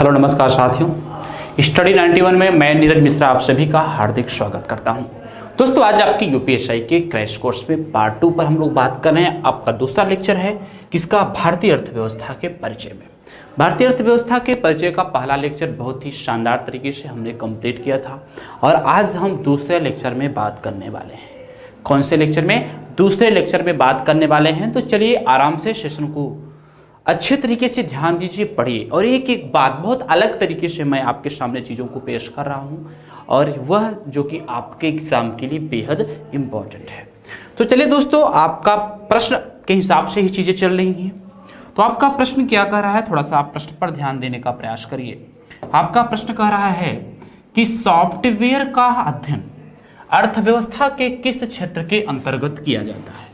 Hello नमस्कार साथियों, study 91 में मैं नीरज मिश्रा आप सभी का हार्दिक स्वागत करता हूं। दोस्तों आज आपकी यूपीएससी के क्रैश कोर्स में पार्ट 2 पर हम लोग बात कर रहे हैं। आपका दूसरा लेक्चर है किसका, भारतीय अर्थव्यवस्था के परिचय में। भारतीय अर्थव्यवस्था के परिचय का पहला लेक्चर बहुत ही शानदार तरीके से हमने कंप्लीट किया था और आज हम दूसरे लेक्चर में बात करने वाले हैं। कौन से लेक्चर में? दूसरे लेक्चर में बात करने वाले हैं। तो चलिए आराम से सेशन को अच्छे तरीके से ध्यान दीजिए, पढ़िए और एक एक बात बहुत अलग तरीके से मैं आपके सामने चीज़ों को पेश कर रहा हूं और वह जो कि आपके एग्जाम के लिए बेहद इम्पोर्टेंट है। तो चलिए दोस्तों, आपका प्रश्न के हिसाब से ही चीज़ें चल रही हैं। तो आपका प्रश्न क्या कह रहा है, थोड़ा सा आप प्रश्न पर ध्यान देने का प्रयास करिए। आपका प्रश्न कह रहा है कि सॉफ्टवेयर का अध्ययन अर्थव्यवस्था के किस क्षेत्र के अंतर्गत किया जाता है।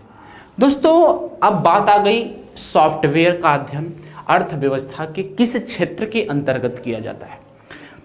दोस्तों अब बात आ गई, सॉफ्टवेयर का अध्ययन अर्थव्यवस्था के किस क्षेत्र के अंतर्गत किया जाता है।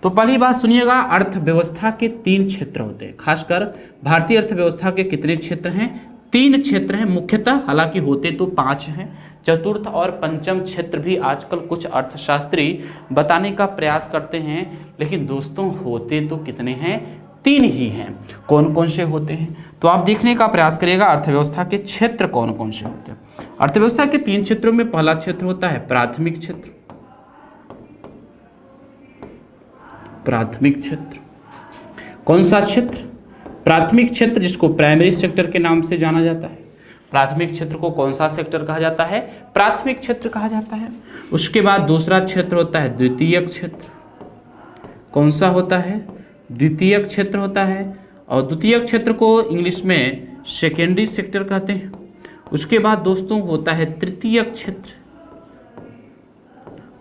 तो पहली बात सुनिएगा, अर्थव्यवस्था के 3 क्षेत्र होते हैं। खासकर भारतीय अर्थव्यवस्था के कितने क्षेत्र हैं? 3 क्षेत्र हैं मुख्यतः, हालांकि होते तो 5 हैं। चतुर्थ और पंचम क्षेत्र भी आजकल कुछ अर्थशास्त्री बताने का प्रयास करते हैं, लेकिन दोस्तों होते तो कितने हैं? 3 ही हैं। कौन कौन से होते हैं तो आप देखने का प्रयास करिएगा, अर्थव्यवस्था के क्षेत्र कौन कौन से होते हैं। अर्थव्यवस्था के 3 क्षेत्रों में पहला क्षेत्र होता है प्राथमिक क्षेत्र। प्राथमिक क्षेत्र कौन सा क्षेत्र? प्राथमिक क्षेत्र, जिसको प्राइमरी सेक्टर के नाम से जाना जाता है। प्राथमिक क्षेत्र को कौन सा सेक्टर कहा जाता है? प्राथमिक क्षेत्र कहा जाता है। उसके बाद दूसरा क्षेत्र होता है द्वितीयक क्षेत्र। कौन सा होता है? द्वितीयक क्षेत्र होता है। और द्वितीयक क्षेत्र को इंग्लिश में सेकेंडरी सेक्टर कहते हैं। उसके बाद दोस्तों होता है तृतीयक क्षेत्र,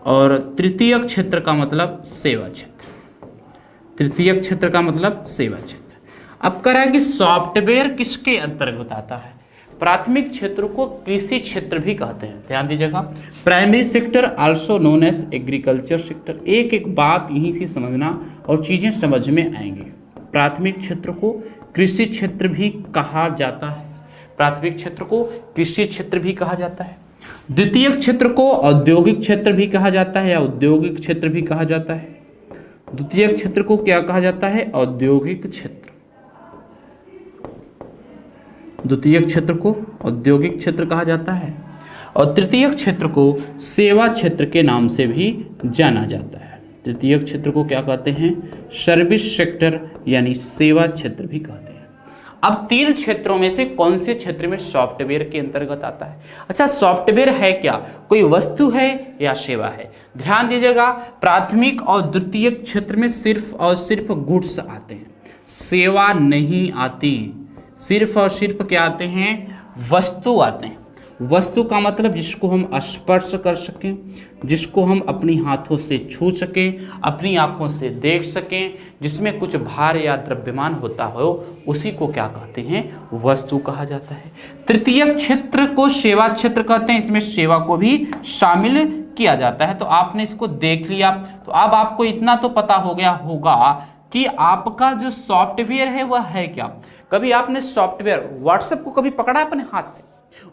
और तृतीयक क्षेत्र का मतलब सेवा क्षेत्र। तृतीयक क्षेत्र का मतलब सेवा क्षेत्र। अब कह रहा है कि सॉफ्टवेयर किसके अंतर्गत आता है। प्राथमिक क्षेत्र को कृषि क्षेत्र भी कहते हैं, ध्यान दीजिएगा। Primary sector also known as agriculture sector. एक एक बात यहीं से समझना और चीजें समझ में आएंगी। प्राथमिक क्षेत्र को कृषि क्षेत्र भी कहा जाता है। प्राथमिक क्षेत्र को कृषि क्षेत्र भी कहा जाता है। द्वितीयक क्षेत्र को औद्योगिक क्षेत्र भी कहा जाता है या औद्योगिक क्षेत्र भी कहा जाता है। द्वितीयक क्षेत्र को क्या कहा जाता है? औद्योगिक क्षेत्र। द्वितीयक क्षेत्र को औद्योगिक क्षेत्र कहा जाता है और तृतीयक क्षेत्र को सेवा क्षेत्र के नाम से भी जाना जाता है। तृतीयक क्षेत्र को क्या कहते हैं? सर्विस सेक्टर यानी सेवा क्षेत्र भी कहते हैं। अब 3 क्षेत्रों में से कौन से क्षेत्र में सॉफ्टवेयर के अंतर्गत आता है? अच्छा, सॉफ्टवेयर है क्या? कोई वस्तु है या सेवा है? ध्यान दीजिएगा, प्राथमिक और द्वितीयक क्षेत्र में सिर्फ और सिर्फ गुड्स आते हैं, सेवा नहीं आती। सिर्फ और सिर्फ क्या आते हैं? वस्तु आते हैं। वस्तु का मतलब जिसको हम स्पर्श कर सकें, जिसको हम अपनी हाथों से छू सकें, अपनी आंखों से देख सकें, जिसमें कुछ भार या द्रव्यमान होता हो, उसी को क्या कहते हैं? वस्तु कहा जाता है। तृतीयक क्षेत्र को सेवा क्षेत्र कहते हैं। इसमें सेवा को भी शामिल किया जाता है। तो आपने इसको देख लिया, तो अब आपको इतना तो पता हो गया होगा कि आपका जो सॉफ्टवेयर है वह है क्या। कभी आपने सॉफ्टवेयर व्हाट्सएप को कभी पकड़ा है अपने हाथ से?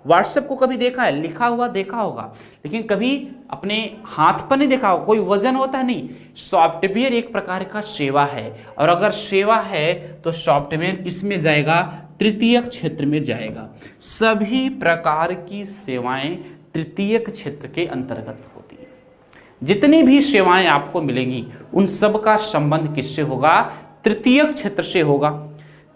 व्हाट्सएप को कभी देखा है? लिखा हुआ देखा होगा, लेकिन कभी अपने हाथ पर नहीं देखा होगा। कोई वजन होता है नहीं। सॉफ्टवेयर एक प्रकार का सेवा है, और अगर सेवा है तो सॉफ्टवेयर किस में जाएगा? तृतीयक क्षेत्र में जाएगा। सभी प्रकार की सेवाएं तृतीयक क्षेत्र के अंतर्गत होती हैं। जितनी भी सेवाएं आपको मिलेंगी उन सब का संबंध किससे होगा? तृतीयक क्षेत्र से होगा,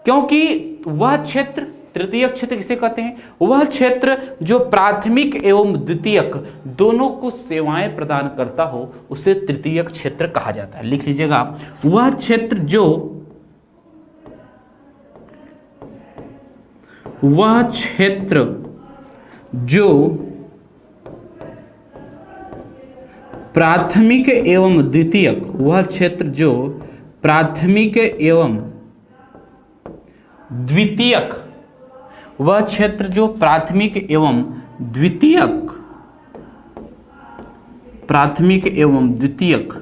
क्योंकि वह क्षेत्र, तृतीयक क्षेत्र किसे कहते हैं? वह क्षेत्र जो प्राथमिक एवं द्वितीयक दोनों को सेवाएं प्रदान करता हो उसे तृतीयक क्षेत्र कहा जाता है। लिख लीजिएगा, वह क्षेत्र जो प्राथमिक एवं द्वितीयक, वह क्षेत्र जो प्राथमिक एवं द्वितीयक, वह क्षेत्र जो प्राथमिक एवं द्वितीयक, प्राथमिक एवं द्वितीयक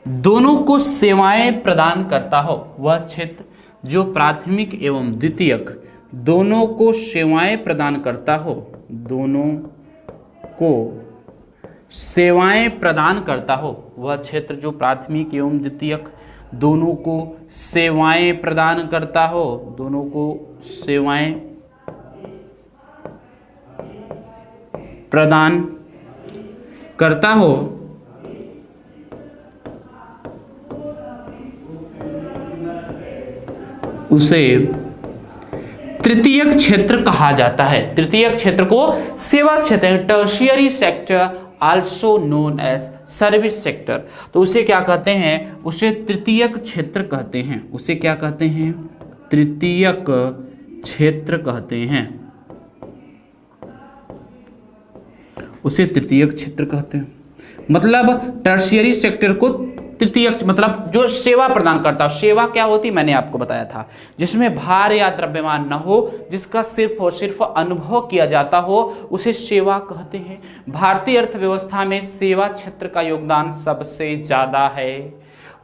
दोनों को सेवाएं प्रदान करता हो, वह क्षेत्र जो प्राथमिक एवं द्वितीयक दोनों को सेवाएं प्रदान करता हो, दोनों को सेवाएं प्रदान करता हो, वह क्षेत्र जो प्राथमिक एवं द्वितीयक दोनों को सेवाएं प्रदान करता हो, दोनों को सेवाएं प्रदान करता हो, उसे तृतीयक क्षेत्र कहा जाता है। तृतीयक क्षेत्र को सेवा क्षेत्र, tertiary sector also known as service sector, तो उसे क्या कहते हैं, उसे तृतीयक क्षेत्र कहते हैं। उसे क्या कहते हैं, तृतीयक क्षेत्र कहते हैं, उसे तृतीयक क्षेत्र कहते हैं। मतलब टर्शियरी सेक्टर को तृतीयक, मतलब जो सेवा प्रदान करता हो। सेवा क्या होती मैंने आपको बताया था, जिसमें भार या द्रव्यमान न हो, जिसका सिर्फ और सिर्फ अनुभव किया जाता हो, उसे सेवा कहते हैं। भारतीय अर्थव्यवस्था में सेवा क्षेत्र का योगदान सबसे ज्यादा है।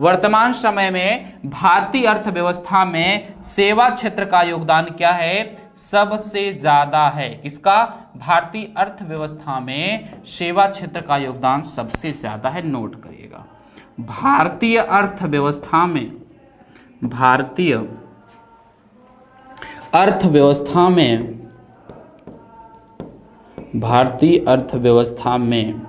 वर्तमान समय में भारतीय अर्थव्यवस्था में सेवा क्षेत्र का योगदान क्या है, सबसे ज्यादा है। किसका, भारतीय अर्थव्यवस्था में सेवा क्षेत्र का योगदान सबसे ज्यादा है, नोट करिएगा। भारतीय अर्थव्यवस्था में, भारतीय अर्थव्यवस्था में, भारतीय अर्थव्यवस्था में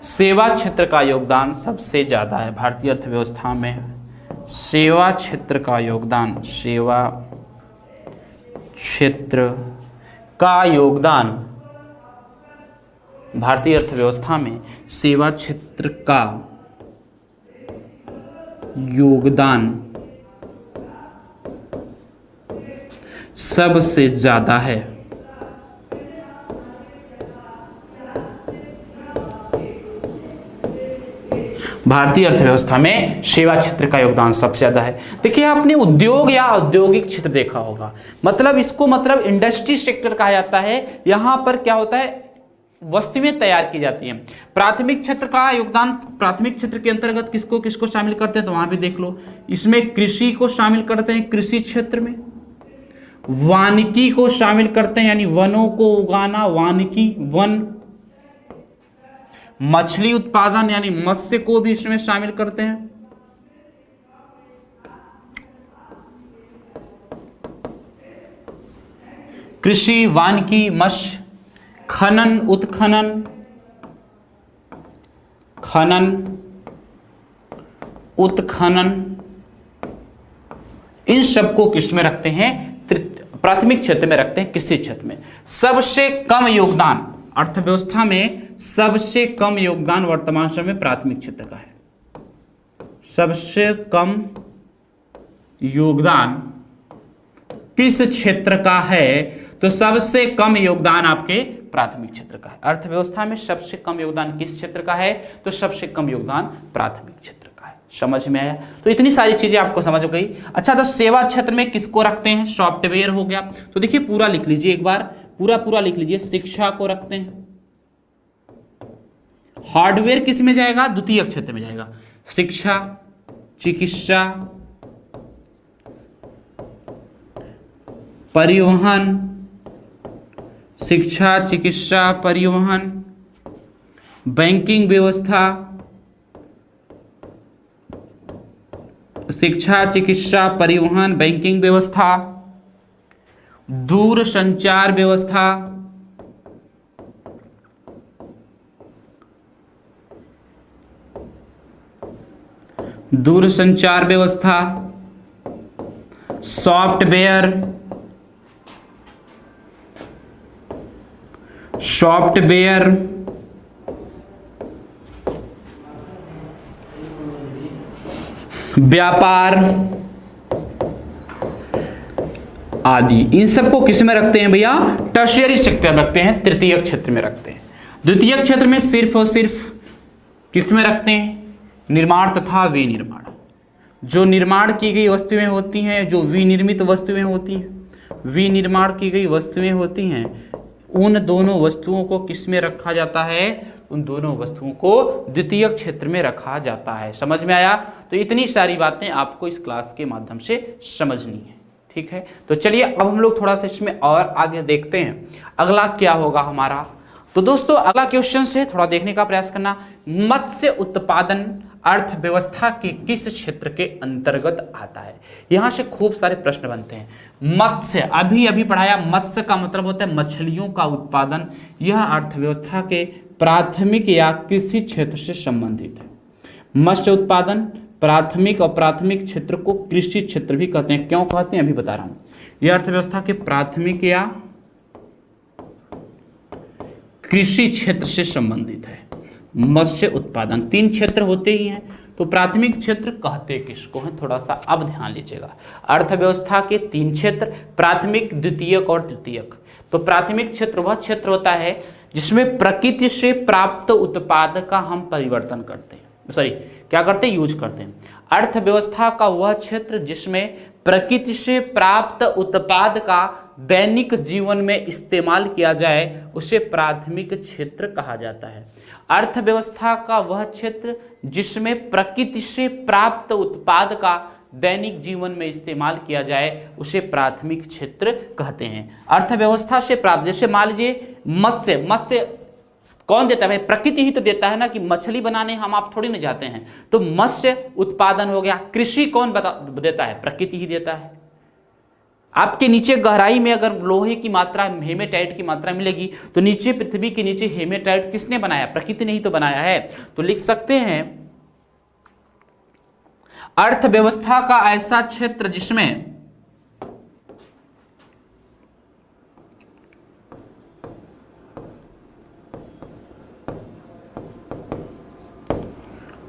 सेवा क्षेत्र का योगदान सबसे ज्यादा है। भारतीय अर्थव्यवस्था में सेवा क्षेत्र का योगदान, सेवा क्षेत्र का योगदान, भारतीय अर्थव्यवस्था में सेवा क्षेत्र का योगदान सबसे ज्यादा है। भारतीय अर्थव्यवस्था में सेवा क्षेत्र का योगदान सबसे ज्यादा है। देखिए आपने उद्योग या औद्योगिक क्षेत्र देखा होगा, मतलब इसको मतलब इंडस्ट्री सेक्टर कहा जाता है। यहां पर क्या होता है, वस्तुएं तैयार की जाती हैं। प्राथमिक क्षेत्र का योगदान, प्राथमिक क्षेत्र के अंतर्गत किसको किसको शामिल करते हैं, तो वहां भी देख लो। इसमें कृषि को शामिल करते हैं, कृषि क्षेत्र में वानिकी को शामिल करते हैं, यानी वनों को उगाना, वानिकी वन। मछली उत्पादन यानी मत्स्य को भी इसमें शामिल करते हैं। कृषि, वानिकी, मत्स्य, खनन, उत्खनन, खनन, उत्खनन, इन सबको किस में रखते हैं, प्राथमिक क्षेत्र में रखते हैं, कृषि क्षेत्र में। सबसे कम योगदान अर्थव्यवस्था में, सबसे कम योगदान वर्तमान समय में प्राथमिक क्षेत्र का है। सबसे कम योगदान किस क्षेत्र का है, तो सबसे कम योगदान आपके प्राथमिक क्षेत्र का है। अर्थव्यवस्था में सबसे कम योगदान किस क्षेत्र का है, तो सबसे कम योगदान प्राथमिक क्षेत्र का है। समझ में आया, तो इतनी सारी चीजें आपको समझ हो गई। अच्छा, तो सेवा क्षेत्र में किसको रखते हैं, सॉफ्टवेयर हो गया। तो देखिए पूरा लिख लीजिए, एक बार पूरा लिख लीजिए। शिक्षा को रखते हैं। हार्डवेयर किस में जाएगा, द्वितीय क्षेत्र में जाएगा। शिक्षा, चिकित्सा, परिवहन, शिक्षा, चिकित्सा, परिवहन, बैंकिंग व्यवस्था, शिक्षा, चिकित्सा, परिवहन, बैंकिंग व्यवस्था, दूर संचार व्यवस्था, दूर संचार व्यवस्था, सॉफ्टवेयर, सॉफ्टवेयर, व्यापार आदि, इन सबको किस में रखते हैं भैया, टर्शियरी सेक्टर में रखते हैं, तृतीय क्षेत्र में रखते हैं। द्वितीय क्षेत्र में सिर्फ और सिर्फ किस में रखते हैं, निर्माण तथा विनिर्माण। जो निर्माण की गई वस्तुएं होती हैं, जो विनिर्मित वस्तुएं होती हैं, विनिर्माण की गई वस्तुएं होती हैं, उन दोनों वस्तुओं को किस में रखा जाता है, उन दोनों वस्तुओं को द्वितीय क्षेत्र में रखा जाता है। समझ में आया, तो इतनी सारी बातें आपको इस क्लास के माध्यम से समझनी है। ठीक है, तो चलिए अब हम लोग थोड़ा सा इसमें और आगे देखते हैं। अगला क्या होगा हमारा, तो दोस्तों अगला क्वेश्चन से थोड़ा देखने का प्रयास करना। मत्स्य उत्पादन अर्थव्यवस्था के किस क्षेत्र के अंतर्गत आता है? यहां से खूब सारे प्रश्न बनते हैं। मत्स्य अभी अभी पढ़ाया, मत्स्य का मतलब होता है मछलियों का उत्पादन। यह अर्थव्यवस्था के प्राथमिक या कृषि क्षेत्र से संबंधित है। मत्स्य उत्पादन प्राथमिक और प्राथमिक क्षेत्र को कृषि क्षेत्र भी कहते हैं। क्यों कहते हैं अभी बता रहा हूं। यह अर्थव्यवस्था के प्राथमिक या कृषि क्षेत्र से संबंधित है। मत्स्य उत्पादन 3 क्षेत्र होते ही हैं, तो प्राथमिक क्षेत्र कहते किसको हैं, थोड़ा सा अब ध्यान लीजिएगा। अर्थव्यवस्था के 3 क्षेत्र, प्राथमिक, द्वितीयक और तृतीयक। तो प्राथमिक क्षेत्र वह क्षेत्र होता है जिसमें प्रकृति से प्राप्त उत्पाद का हम परिवर्तन करते हैं, क्या करते हैं, यूज करते हैं। अर्थव्यवस्था का वह क्षेत्र जिसमें प्रकृति से प्राप्त उत्पाद का दैनिक जीवन में इस्तेमाल किया जाए उसे प्राथमिक क्षेत्र कहा जाता है। अर्थव्यवस्था का वह क्षेत्र जिसमें प्रकृति से प्राप्त उत्पाद का दैनिक जीवन में इस्तेमाल किया जाए उसे प्राथमिक क्षेत्र कहते हैं। अर्थव्यवस्था से प्राप्त, जैसे मान लीजिए मत्स्य कौन देता है भाई, प्रकृति ही तो देता है ना, कि मछली बनाने हम आप थोड़ी ना जाते हैं। तो मत्स्य उत्पादन हो गया। कृषि कौन देता है, प्रकृति ही देता है। आपके नीचे गहराई में अगर लोहे की मात्रा, हेमेटाइट की मात्रा मिलेगी तो नीचे पृथ्वी के नीचे हेमेटाइट किसने बनाया, प्रकृति ने ही तो बनाया है। तो लिख सकते हैं अर्थव्यवस्था का ऐसा क्षेत्र जिसमें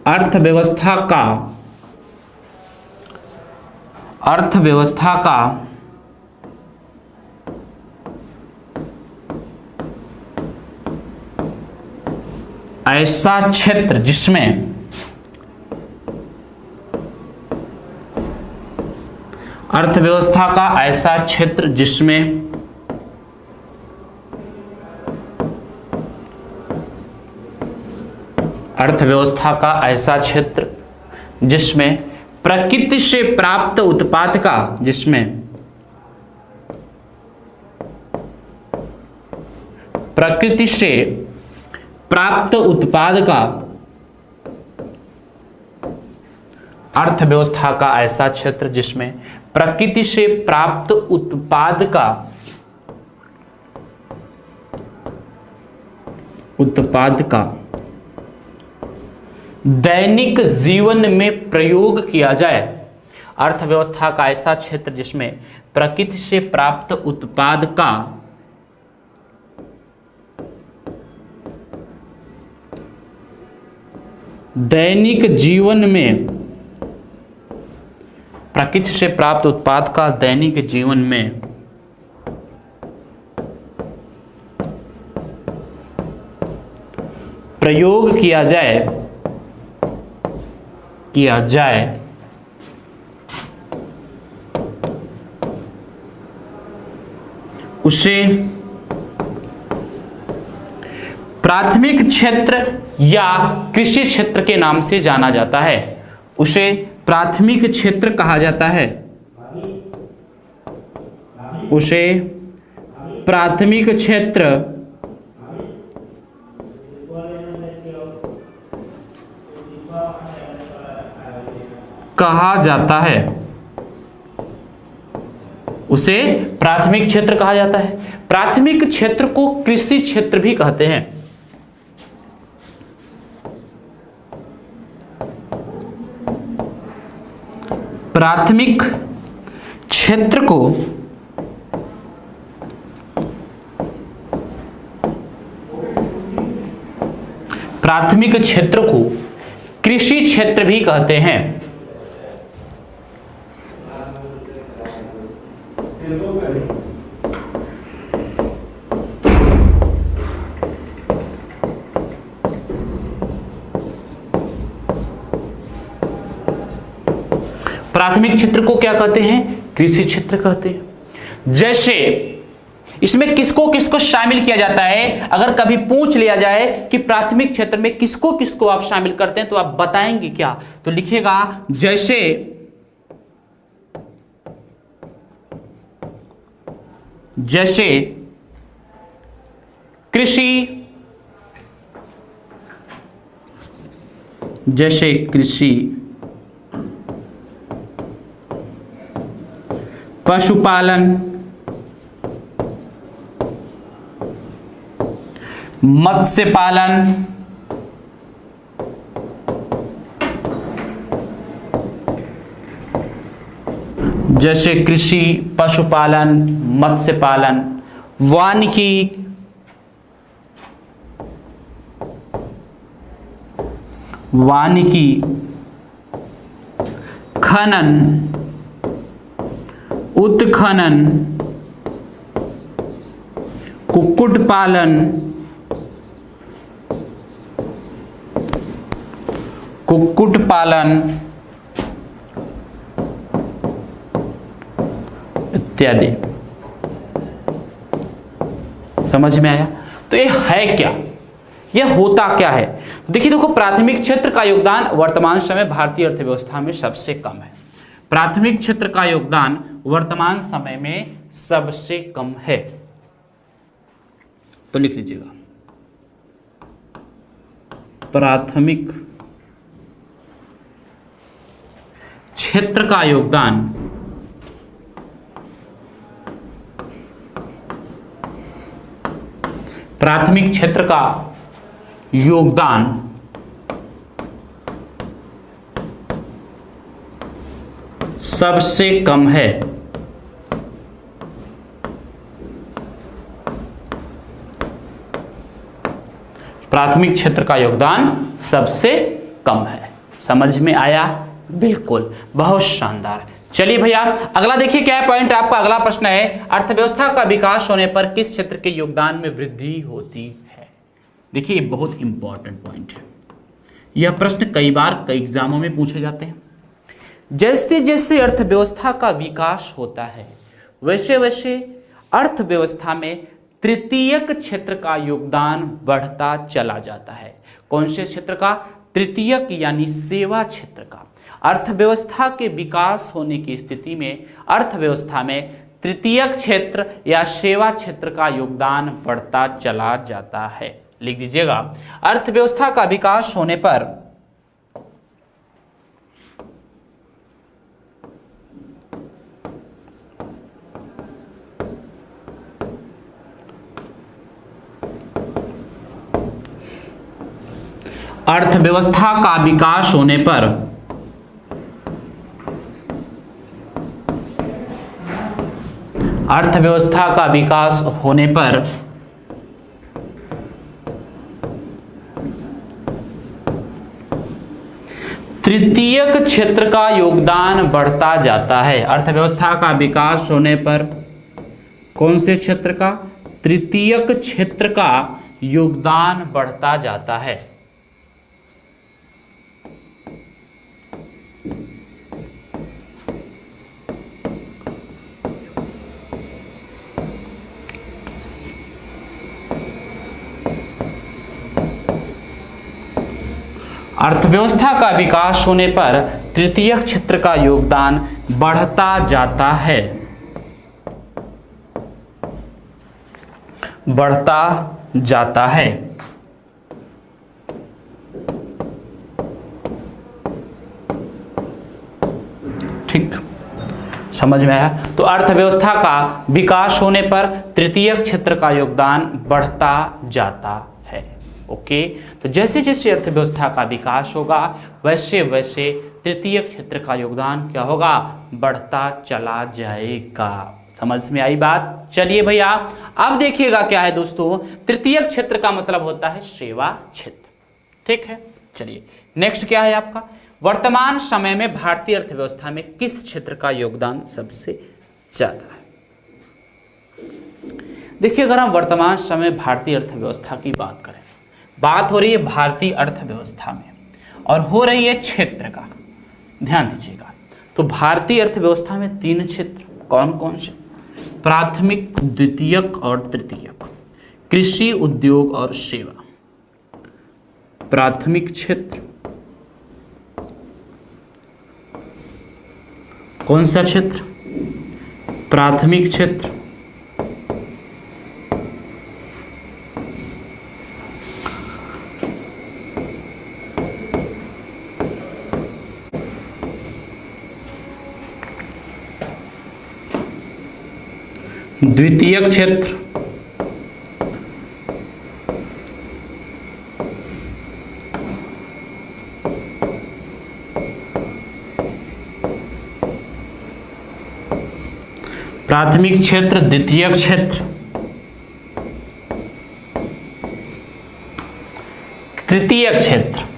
अर्थव्यवस्था का ऐसा क्षेत्र जिसमें अर्थव्यवस्था का ऐसा क्षेत्र जिसमें अर्थव्यवस्था का ऐसा क्षेत्र जिसमें प्रकृति से प्राप्त उत्पाद का प्रकृति से प्राप्त उत्पाद का अर्थव्यवस्था का ऐसा क्षेत्र जिसमें प्रकृति से प्राप्त उत्पाद का दैनिक जीवन में प्रयोग किया जाए। अर्थव्यवस्था का ऐसा क्षेत्र जिसमें प्रकृति से प्राप्त उत्पाद का दैनिक जीवन में प्रकृति से प्राप्त उत्पाद का दैनिक जीवन में प्रयोग किया जाए उसे प्राथमिक क्षेत्र या कृषि क्षेत्र के नाम से जाना जाता है। उसे प्राथमिक क्षेत्र कहा जाता है। उसे प्राथमिक क्षेत्र कहा जाता है। उसे प्राथमिक क्षेत्र कहा जाता है। प्राथमिक क्षेत्र को कृषि क्षेत्र भी कहते हैं। प्राथमिक क्षेत्र को कृषि क्षेत्र भी कहते हैं। प्राथमिक क्षेत्र को क्या कहते हैं, कृषि क्षेत्र कहते हैं। जैसे इसमें किसको किसको शामिल किया जाता है, अगर कभी पूछ लिया जाए कि प्राथमिक क्षेत्र में किसको किसको आप शामिल करते हैं तो आप बताएंगे क्या, तो लिखिएगा जैसे कृषि, जैसे कृषि, पशुपालन, मत्स्य पालन, जैसे कृषि, पशुपालन, मत्स्य पालन, वानिकी, खनन, उत्खनन, कुक्कुट पालन, इत्यादि। समझ में आया? तो ये है क्या, यह होता क्या है? देखिए, देखो, प्राथमिक क्षेत्र का योगदान वर्तमान समय भारतीय अर्थव्यवस्था में सबसे कम है। प्राथमिक क्षेत्र का योगदान वर्तमान समय में सबसे कम है, तो लिख लीजिएगा, प्राथमिक क्षेत्र का योगदान सबसे कम है। प्राथमिक क्षेत्र का योगदान सबसे कम है। समझ में आया? बिल्कुल, बहुत शानदार। चलिए भैया, अगला देखिए क्या है पॉइंट आपका। अगला प्रश्न है, अर्थव्यवस्था का विकास होने पर किस क्षेत्र के योगदान में वृद्धि होती है? देखिए, ये बहुत इंपॉर्टेंट पॉइंट है। यह प्रश्न कई बार कई एग्जामों में पूछे जाते हैं। जैसे जैसे अर्थव्यवस्था का विकास होता है, वैसे वैसे अर्थव्यवस्था में तृतीयक क्षेत्र का योगदान बढ़ता चला जाता है। कौन से क्षेत्र का? तृतीयक यानी सेवा क्षेत्र का। अर्थव्यवस्था के विकास होने की स्थिति में अर्थव्यवस्था में तृतीयक क्षेत्र या सेवा क्षेत्र का योगदान बढ़ता चला जाता है। लिख दीजिएगा, अर्थव्यवस्था का विकास होने पर अर्थव्यवस्था का विकास होने पर अर्थव्यवस्था का विकास होने पर तृतीयक क्षेत्र का योगदान बढ़ता जाता है। अर्थव्यवस्था का विकास होने पर कौन से क्षेत्र का? तृतीयक क्षेत्र का योगदान बढ़ता जाता है। अर्थव्यवस्था का विकास होने पर तृतीयक क्षेत्र का योगदान बढ़ता जाता है, बढ़ता जाता है। ठीक, समझ में आया? तो अर्थव्यवस्था का विकास होने पर तृतीयक क्षेत्र का योगदान बढ़ता जाता है। ओके, तो जैसे जैसे अर्थव्यवस्था का विकास होगा वैसे वैसे तृतीयक क्षेत्र का योगदान क्या होगा? बढ़ता चला जाएगा। समझ में आई बात? चलिए भैया, अब देखिएगा क्या है दोस्तों, तृतीयक क्षेत्र का मतलब होता है सेवा क्षेत्र। ठीक है, चलिए नेक्स्ट क्या है आपका, वर्तमान समय में भारतीय अर्थव्यवस्था में किस क्षेत्र का योगदान सबसे ज्यादा है? देखिए, अगर हम वर्तमान समय भारतीय अर्थव्यवस्था की बात करें, बात हो रही है भारतीय अर्थव्यवस्था में और हो रही है क्षेत्र का, ध्यान दीजिएगा। तो भारतीय अर्थव्यवस्था में 3 क्षेत्र कौन कौन से? प्राथमिक, द्वितीयक और तृतीयक। कृषि, उद्योग और सेवा। प्राथमिक क्षेत्र, कौन सा क्षेत्र? प्राथमिक क्षेत्र। द्वितीयक क्षेत्र, प्राथमिक क्षेत्र, द्वितीयक क्षेत्र, तृतीयक क्षेत्र।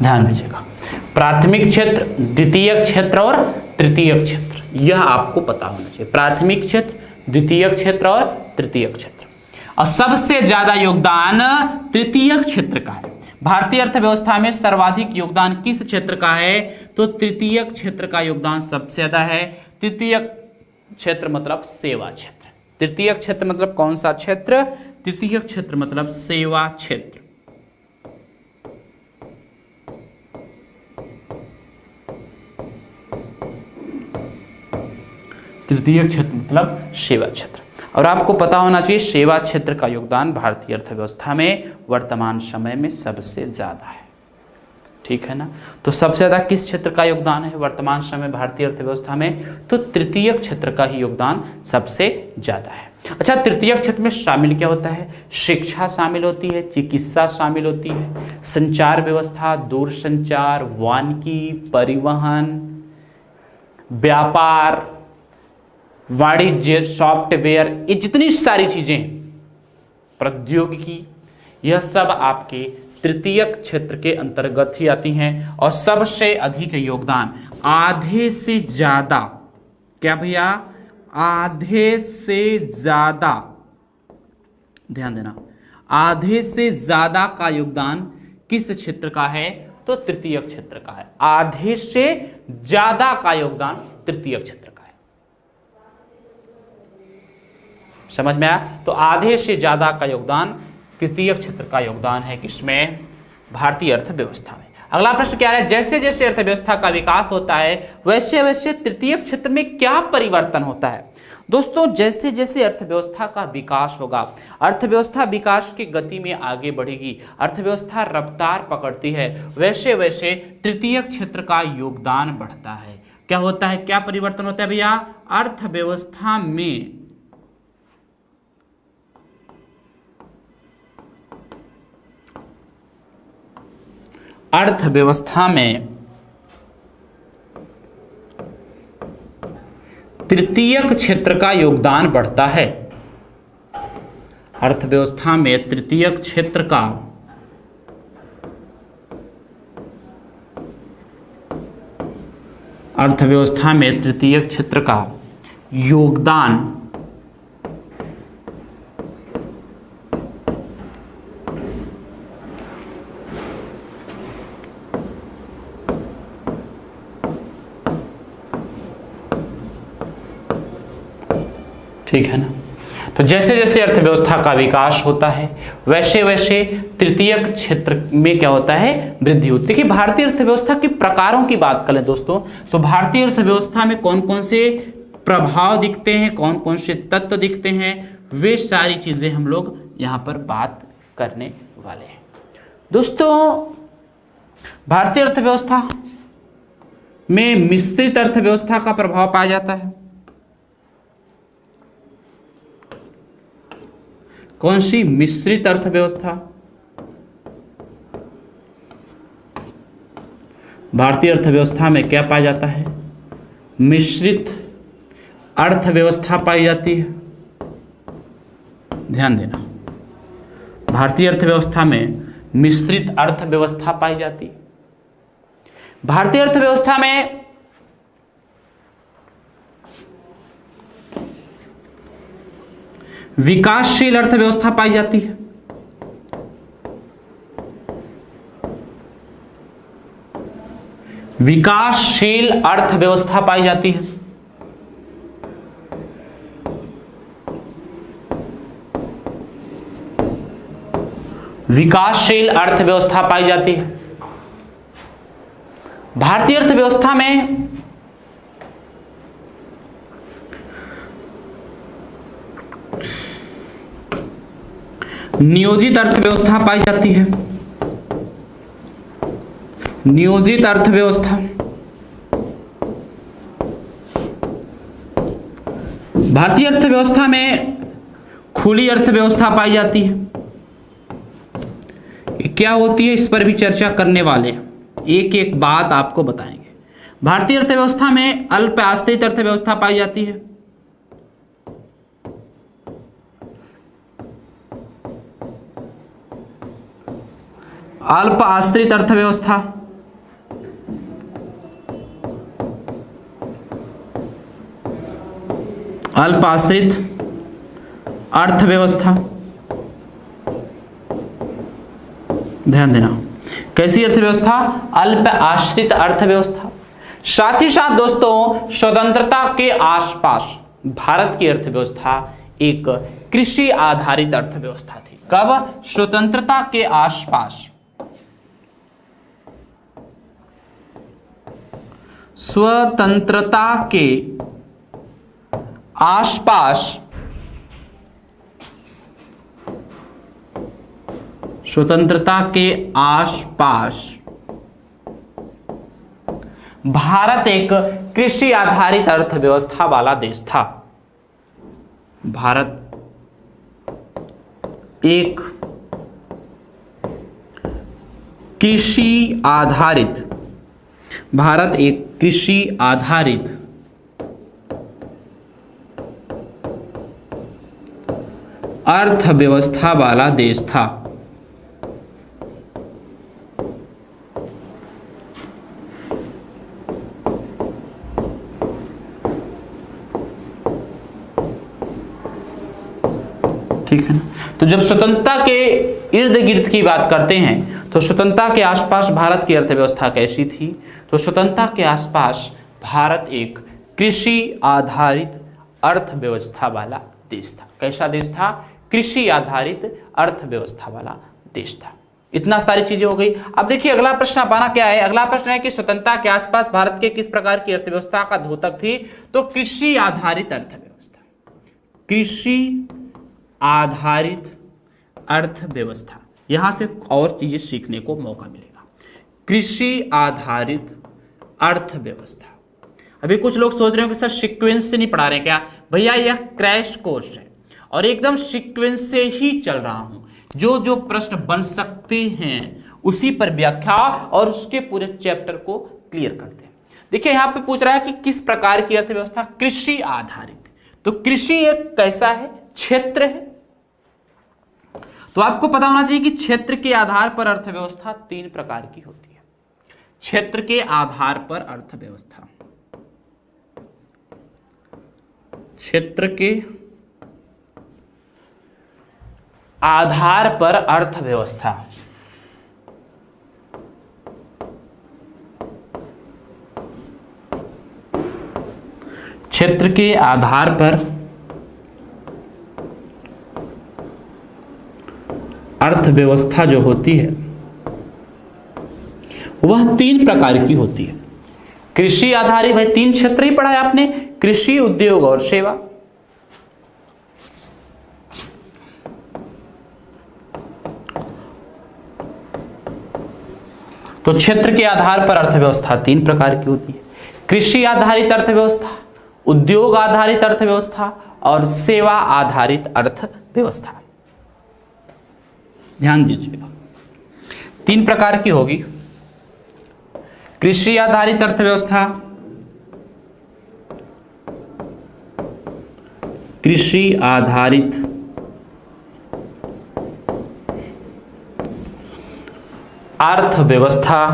ध्यान दीजिएगा, प्राथमिक क्षेत्र, द्वितीयक क्षेत्र और तृतीयक क्षेत्र, यह आपको पता होना चाहिए। प्राथमिक क्षेत्र, द्वितीयक क्षेत्र और तृतीयक क्षेत्र। और सबसे ज्यादा योगदान तृतीयक क्षेत्र का है। भारतीय अर्थव्यवस्था में सर्वाधिक योगदान किस क्षेत्र का है? तो तृतीयक क्षेत्र का योगदान सबसे ज्यादा है। तृतीयक क्षेत्र मतलब सेवा क्षेत्र। तृतीयक क्षेत्र मतलब कौन सा क्षेत्र? तृतीयक क्षेत्र मतलब सेवा क्षेत्र। तृतीयक क्षेत्र मतलब सेवा क्षेत्र। और आपको पता होना चाहिए सेवा क्षेत्र का योगदान भारतीय अर्थव्यवस्था में वर्तमान समय में सबसे ज्यादा है। ठीक है ना? तो सबसे ज्यादा किस क्षेत्र का योगदान है वर्तमान समय भारतीय अर्थव्यवस्था में? तो तृतीयक क्षेत्र का ही योगदान सबसे ज्यादा है। अच्छा, तृतीयक क्षेत्र में शामिल क्या होता है? शिक्षा शामिल होती है, चिकित्सा शामिल होती है, संचार व्यवस्था, दूरसंचार, वानिकी, परिवहन, व्यापार, वाणिज्य, सॉफ्टवेयर, ये जितनी सारी चीजें, प्रौद्योगिकी, यह सब आपके तृतीयक क्षेत्र के अंतर्गत ही आती हैं। और सबसे अधिक योगदान, आधे से ज्यादा, क्या भैया? आधे से ज्यादा, ध्यान देना, आधे से ज्यादा का योगदान किस क्षेत्र का है? तो तृतीयक क्षेत्र का है। आधे से ज्यादा का योगदान तृतीयक क्षेत्र का है। समझ में आया? तो आधे से ज्यादा का योगदान तृतीयक क्षेत्र का योगदान है किसमें? भारतीय अर्थव्यवस्था में। अगला प्रश्न क्या है? जैसे जैसे अर्थव्यवस्था का विकास होता है वैसे वैसे तृतीयक क्षेत्र में क्या परिवर्तन होता है? दोस्तों, जैसे जैसे अर्थव्यवस्था का विकास होगा, अर्थव्यवस्था विकास की गति में आगे बढ़ेगी, अर्थव्यवस्था रफ्तार पकड़ती है, वैसे वैसे तृतीयक क्षेत्र का योगदान बढ़ता है। क्या होता है? क्या परिवर्तन होता है भैया? अर्थव्यवस्था में तृतीयक क्षेत्र का योगदान बढ़ता है। अर्थव्यवस्था में तृतीयक क्षेत्र का योगदान ठीक है ना? तो जैसे जैसे अर्थव्यवस्था का विकास होता है वैसे वैसे तृतीयक क्षेत्र में क्या होता है? वृद्धि होती है। देखिए, भारतीय अर्थव्यवस्था के प्रकारों की बात करें दोस्तों, तो भारतीय अर्थव्यवस्था में कौन कौन से प्रभाव दिखते हैं, कौन कौन से तत्व दिखते हैं, वे सारी चीजें हम लोग यहाँ पर बात करने वाले हैं। दोस्तों, भारतीय अर्थव्यवस्था में मिश्रित अर्थव्यवस्था का प्रभाव पाया जाता है। कौन सी? मिश्रित अर्थव्यवस्था। भारतीय अर्थव्यवस्था में क्या पाया जाता है? मिश्रित अर्थव्यवस्था पाई जाती है। ध्यान देना, भारतीय अर्थव्यवस्था में मिश्रित अर्थव्यवस्था पाई जाती है। भारतीय अर्थव्यवस्था में विकासशील अर्थव्यवस्था पाई जाती है। विकासशील अर्थव्यवस्था पाई जाती है। विकासशील अर्थव्यवस्था पाई जाती है। भारतीय अर्थव्यवस्था में नियोजित अर्थव्यवस्था पाई जाती है। नियोजित अर्थव्यवस्था, भारतीय अर्थव्यवस्था में खुली अर्थव्यवस्था पाई जाती है। क्या होती है इस पर भी चर्चा करने वाले, एक एक बात आपको बताएंगे। भारतीय अर्थव्यवस्था में अल्प आश्रित अर्थव्यवस्था पाई जाती है। अल्प आश्रित अर्थव्यवस्था, अल्प आश्रित अर्थव्यवस्था, ध्यान देना, कैसी अर्थव्यवस्था? अल्प आश्रित अर्थव्यवस्था। साथ ही साथ दोस्तों स्वतंत्रता के आसपास भारत की अर्थव्यवस्था एक कृषि आधारित अर्थव्यवस्था थी। कब? स्वतंत्रता के आसपास, स्वतंत्रता के आसपास, स्वतंत्रता के आसपास भारत एक कृषि आधारित अर्थव्यवस्था वाला देश था। भारत एक कृषि आधारित, भारत एक कृषि आधारित अर्थव्यवस्था वाला देश था। ठीक है ना? तो जब स्वतंत्रता के इर्द गिर्द की बात करते हैं तो स्वतंत्रता के आसपास भारत की अर्थव्यवस्था कैसी थी? तो स्वतंत्रता के आसपास भारत एक कृषि आधारित अर्थव्यवस्था वाला देश था। कैसा देश था? कृषि आधारित अर्थव्यवस्था वाला देश था। इतना सारी चीजें हो गई। अब देखिए अगला प्रश्न अपना क्या है। अगला प्रश्न है कि स्वतंत्रता के आसपास भारत के किस प्रकार की अर्थव्यवस्था का द्योतक थी? तो कृषि आधारित अर्थव्यवस्था, कृषि आधारित अर्थव्यवस्था। यहां से और चीजें सीखने को मौका मिलेगा। कृषि आधारित अर्थव्यवस्था। अभी कुछ लोग सोच रहे हो कि सर सीक्वेंस से नहीं पढ़ा रहे क्या? भैया यह क्रैश कोर्स है और एकदम सीक्वेंस से ही चल रहा हूं। जो जो प्रश्न बन सकते हैं उसी पर व्याख्या और उसके पूरे चैप्टर को क्लियर करते हैं। देखिए यहां पे पूछ रहा है कि किस प्रकार की अर्थव्यवस्था? कृषि आधारित। तो कृषि एक कैसा है? क्षेत्र है। तो आपको पता होना चाहिए कि क्षेत्र के आधार पर अर्थव्यवस्था तीन प्रकार की होती है। क्षेत्र के आधार पर अर्थव्यवस्था, क्षेत्र के आधार पर अर्थव्यवस्था, क्षेत्र के आधार पर अर्थव्यवस्था जो होती है वह तीन प्रकार की होती है। कृषि आधारित, भाई तीन क्षेत्र ही पढ़ा है आपने, कृषि, उद्योग और सेवा। तो क्षेत्र के आधार पर अर्थव्यवस्था तीन प्रकार की होती है। कृषि आधारित अर्थव्यवस्था, उद्योग आधारित अर्थव्यवस्था और सेवा आधारित अर्थव्यवस्था। ध्यान दीजिएगा, तीन प्रकार की होगी। कृषि आधारित अर्थव्यवस्था, कृषि आधारित अर्थव्यवस्था,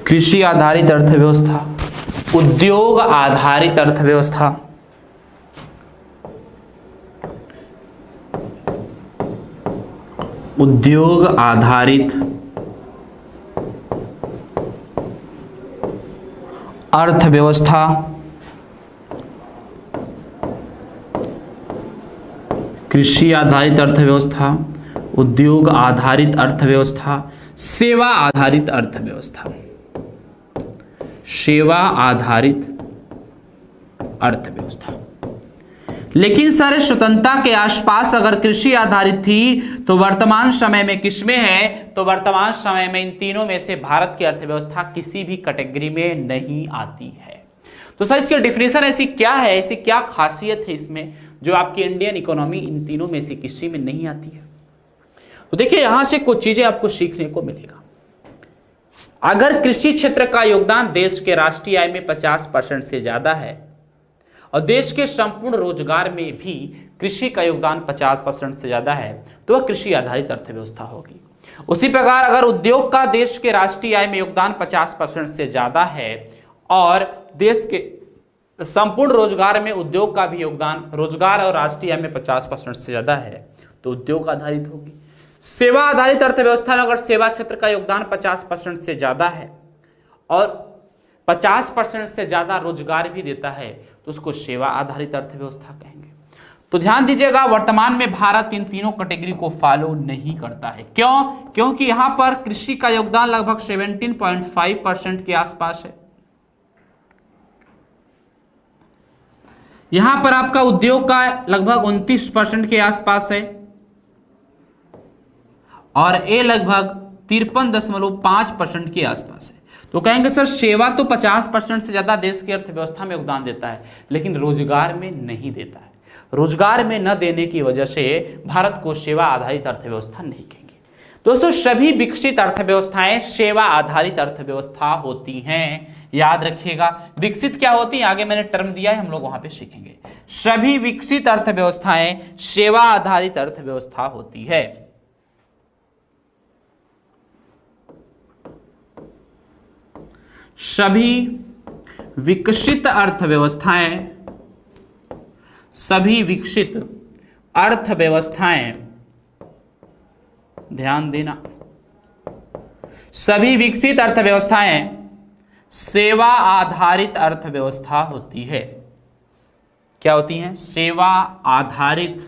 कृषि आधारित अर्थव्यवस्था, उद्योग आधारित अर्थव्यवस्था, उद्योग आधारित अर्थव्यवस्था, कृषि आधारित अर्थव्यवस्था, उद्योग आधारित अर्थव्यवस्था, सेवा आधारित अर्थव्यवस्था। सेवा आधारित अर्थव्यवस्था। लेकिन सर स्वतंत्रता के आसपास अगर कृषि आधारित थी तो वर्तमान समय में किसमें है? तो वर्तमान समय में इन तीनों में से भारत की अर्थव्यवस्था किसी भी कैटेगरी में नहीं आती है। तो सर इसकी डिफिनेशन ऐसी क्या है, ऐसी क्या खासियत है इसमें जो आपकी इंडियन इकोनॉमी इन तीनों में से किसी में नहीं आती है? तो देखिए यहां से कुछ चीजें आपको सीखने को मिलेगा। अगर कृषि क्षेत्र का योगदान देश के राष्ट्रीय आय में 50% से ज्यादा है और देश के संपूर्ण रोजगार में भी कृषि का योगदान 50% से ज्यादा है तो वह कृषि आधारित अर्थव्यवस्था होगी। उसी प्रकार अगर उद्योग का देश के राष्ट्रीय आय में योगदान 50% से ज्यादा है और देश के संपूर्ण रोजगार में उद्योग का भी योगदान रोजगार और राष्ट्रीय आय में 50% से ज्यादा है तो उद्योग आधारित होगी। सेवा आधारित अर्थव्यवस्था में अगर सेवा क्षेत्र का योगदान 50% से ज्यादा है और 50% से ज्यादा रोजगार भी देता है तो उसको सेवा आधारित अर्थव्यवस्था कहेंगे। तो ध्यान दीजिएगा वर्तमान में भारत इन तीनों कैटेगरी को फॉलो नहीं करता है। क्यों? क्योंकि यहां पर कृषि का योगदान लगभग 17.5% के आसपास है। यहां पर आपका उद्योग का लगभग 29% के आसपास है और ये लगभग 53.5% के आसपास है। तो कहेंगे सर सेवा तो 50% से ज्यादा देश की अर्थव्यवस्था में योगदान देता है लेकिन रोजगार में नहीं देता है। रोजगार में न देने की वजह से भारत को सेवा आधारित अर्थव्यवस्था नहीं कहेंगे। दोस्तों सभी विकसित अर्थव्यवस्थाएं सेवा आधारित अर्थव्यवस्था होती हैं, याद रखिएगा। विकसित क्या होती है आगे मैंने टर्म दिया है, हम लोग वहां पे सीखेंगे। सभी विकसित अर्थव्यवस्थाएं सेवा आधारित अर्थव्यवस्था होती है। सभी विकसित अर्थव्यवस्थाएं ध्यान देना, सभी विकसित अर्थव्यवस्थाएं सेवा आधारित अर्थव्यवस्था होती है। क्या होती हैं? सेवा आधारित।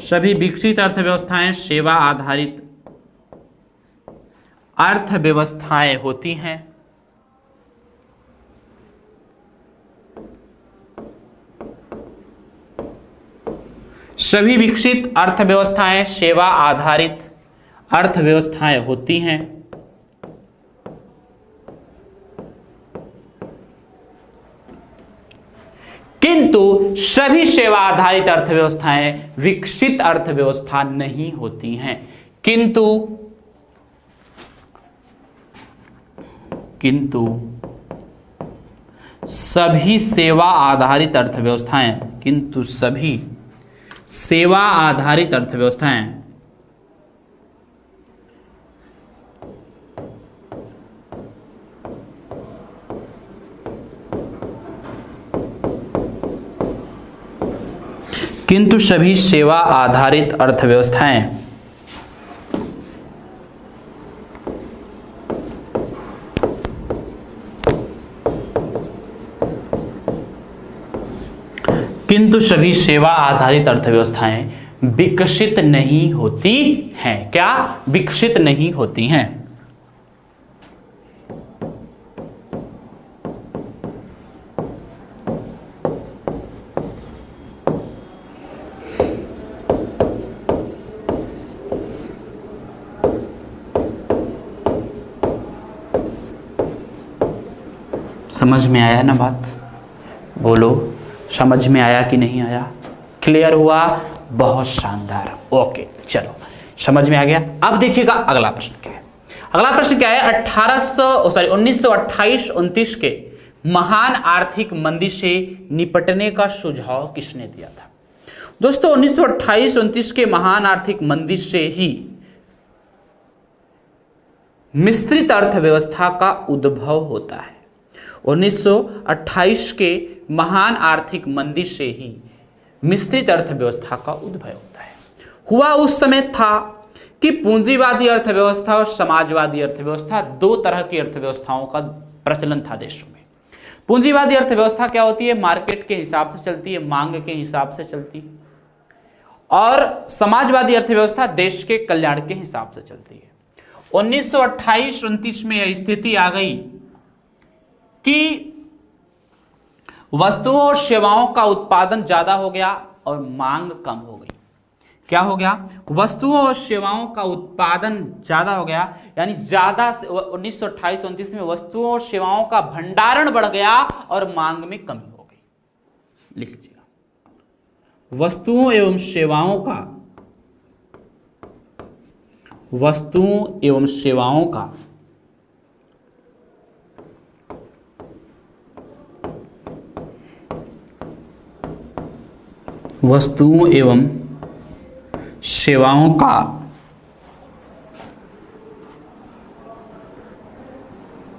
सभी विकसित अर्थव्यवस्थाएं सेवा आधारित अर्थव्यवस्थाएं होती हैं। सभी विकसित अर्थव्यवस्थाएं सेवा आधारित अर्थव्यवस्थाएं होती हैं। किंतु सभी सेवा आधारित अर्थव्यवस्थाएं विकसित अर्थव्यवस्था नहीं होती हैं। किंतु सभी सेवा आधारित अर्थव्यवस्थाएं किंतु सभी सेवा आधारित अर्थव्यवस्थाएं विकसित नहीं होती हैं। क्या? विकसित नहीं होती हैं। समझ में आया ना बात? बोलो समझ में आया कि नहीं आया? क्लियर हुआ? बहुत शानदार। ओके चलो समझ में आ गया। अब देखिएगा अगला प्रश्न क्या है। अगला प्रश्न क्या है? 1928-29 के महान आर्थिक मंदी से निपटने का सुझाव किसने दिया था? दोस्तों 1928-29 के महान आर्थिक मंदी से ही मिश्रित अर्थव्यवस्था का उद्भव होता है। 1928 के महान आर्थिक मंदी से ही मिश्रित अर्थव्यवस्था का उद्भव होता है। हुआ उस समय था कि पूंजीवादी अर्थव्यवस्था और समाजवादी अर्थव्यवस्था, दो तरह की अर्थव्यवस्थाओं का प्रचलन था देशों में। पूंजीवादी अर्थव्यवस्था क्या होती है? मार्केट के हिसाब से चलती है, मांग के हिसाब से चलती है। और समाजवादी अर्थव्यवस्था देश के कल्याण के हिसाब से चलती है। 1928-29 में यह स्थिति आ गई कि वस्तुओं और सेवाओं का उत्पादन ज्यादा हो गया और मांग कम हो गई। क्या हो गया? वस्तुओं और सेवाओं का उत्पादन ज्यादा हो गया, यानी ज्यादा 1928-29 में वस्तुओं और सेवाओं का भंडारण बढ़ गया और मांग में कमी हो गई। लिख लीजिएगा, वस्तुओं एवं सेवाओं का वस्तुओं एवं सेवाओं का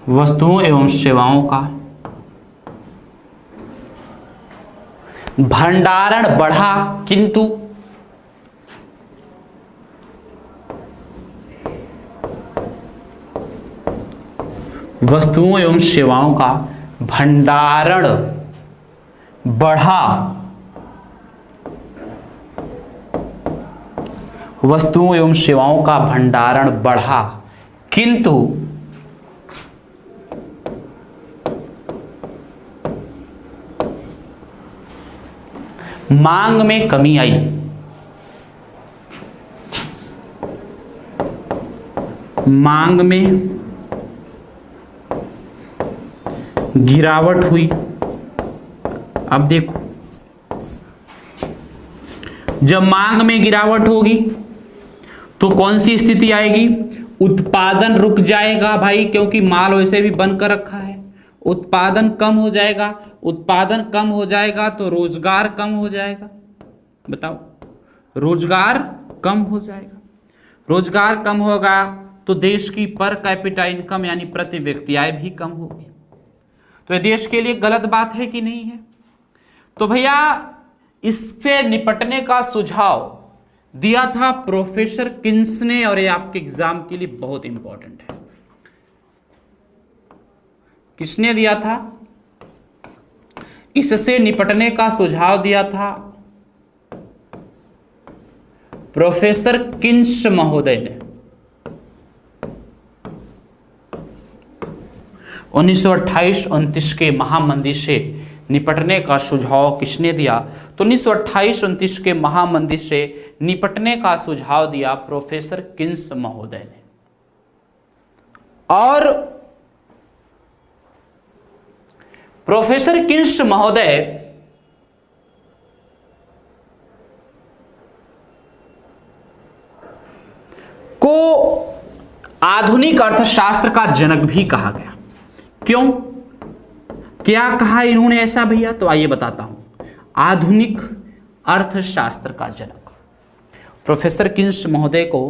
वस्तुओं एवं सेवाओं का भंडारण बढ़ा, किंतु वस्तुओं एवं सेवाओं का भंडारण बढ़ा, वस्तुओं एवं सेवाओं का भंडारण बढ़ा, किंतु मांग में कमी आई। मांग में गिरावट हुई। अब देखो, जब मांग में गिरावट होगी तो कौन सी स्थिति आएगी? उत्पादन रुक जाएगा भाई, क्योंकि माल वैसे भी बन कर रखा है। उत्पादन कम हो जाएगा, उत्पादन कम हो जाएगा तो रोजगार कम हो जाएगा। बताओ, रोजगार कम हो जाएगा, रोजगार कम होगा तो देश की पर कैपिटा इनकम यानी प्रति व्यक्ति आय भी कम होगी। तो ये देश के लिए गलत बात है कि नहीं है? तो भैया इससे निपटने का सुझाव दिया था प्रोफेसर किन्स ने, और ये आपके एग्जाम के लिए बहुत इंपॉर्टेंट है। किसने दिया था? इससे निपटने का सुझाव दिया था प्रोफेसर किन्स महोदय ने। 1928-29 के महामंदी से निपटने का सुझाव किसने दिया? तो 1928-29 के महामंदी से निपटने का सुझाव दिया प्रोफेसर किन्स महोदय ने। और प्रोफेसर किन्स महोदय को आधुनिक अर्थशास्त्र का जनक भी कहा गया। क्यों, क्या कहा इन्होंने ऐसा भैया? तो आइए बताता हूं। आधुनिक अर्थशास्त्र का जनक प्रोफेसर किन्स महोदय को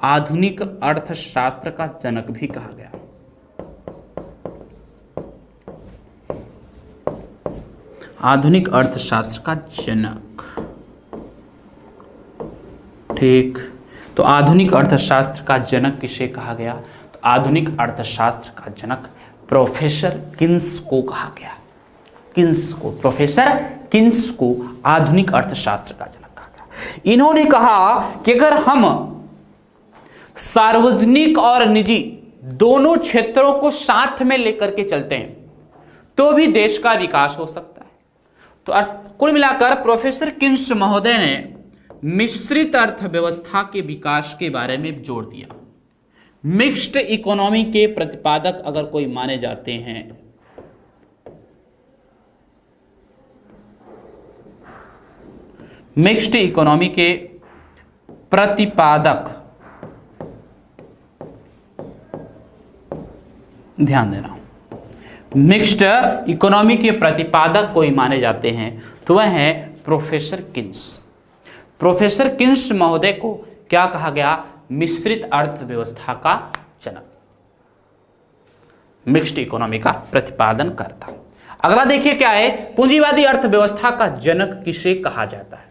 आधुनिक अर्थशास्त्र का जनक भी कहा गया। आधुनिक अर्थशास्त्र का जनक, ठीक। तो आधुनिक अर्थशास्त्र का जनक किसे कहा गया? तो आधुनिक अर्थशास्त्र का जनक प्रोफेसर किन्स को कहा गया। किन्स को, प्रोफेसर किन्स को आधुनिक अर्थशास्त्र का जनक कहा गया। इन्होंने कहा कि अगर हम सार्वजनिक और निजी दोनों क्षेत्रों को साथ में लेकर के चलते हैं तो भी देश का विकास हो सकता है। तो कुल मिलाकर प्रोफेसर किन्स महोदय ने मिश्रित अर्थव्यवस्था के विकास के बारे में जोर दिया। मिक्स्ड इकोनॉमी के प्रतिपादक अगर कोई माने जाते हैं मिक्स्ड इकोनॉमी के प्रतिपादक, ध्यान देना, मिक्स्ड इकोनॉमी के प्रतिपादक कोई माने जाते हैं तो वह है प्रोफेसर किन्स। प्रोफेसर किन्स महोदय को क्या कहा गया? मिश्रित अर्थव्यवस्था का जनक, मिक्स्ड इकोनॉमी का प्रतिपादन करता। अगला देखिए क्या है, पूंजीवादी अर्थव्यवस्था का जनक किसे कहा जाता है?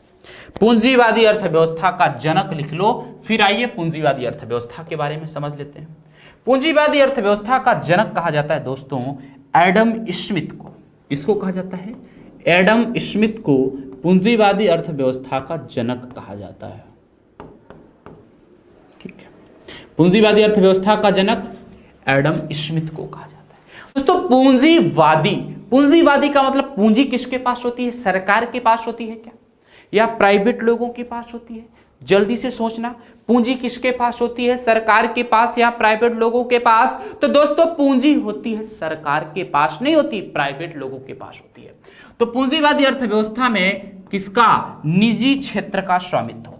पूंजीवादी अर्थव्यवस्था का जनक लिख लो। फिर आइए पूंजीवादी अर्थव्यवस्था के बारे में समझ लेते हैं। पूंजीवादी अर्थव्यवस्था का जनक कहा जाता है दोस्तों एडम स्मिथ को। इसको कहा जाता है, एडम स्मिथ को पूंजीवादी अर्थव्यवस्था का जनक कहा जाता है। ठीक है, पूंजीवादी अर्थव्यवस्था का जनक एडम स्मिथ को कहा जाता है। दोस्तों पूंजीवादी, पूंजीवादी का मतलब पूंजी किसके पास होती है? सरकार के पास होती है क्या, या प्राइवेट लोगों के पास होती है? जल्दी से सोचना, पूंजी किसके पास होती है? सरकार के पास या प्राइवेट लोगों के पास? तो दोस्तों पूंजी होती है सरकार के पास नहीं होती, प्राइवेट लोगों के पास होती है। तो पूंजीवादी अर्थव्यवस्था में किसका? निजी क्षेत्र का स्वामित्व होता है।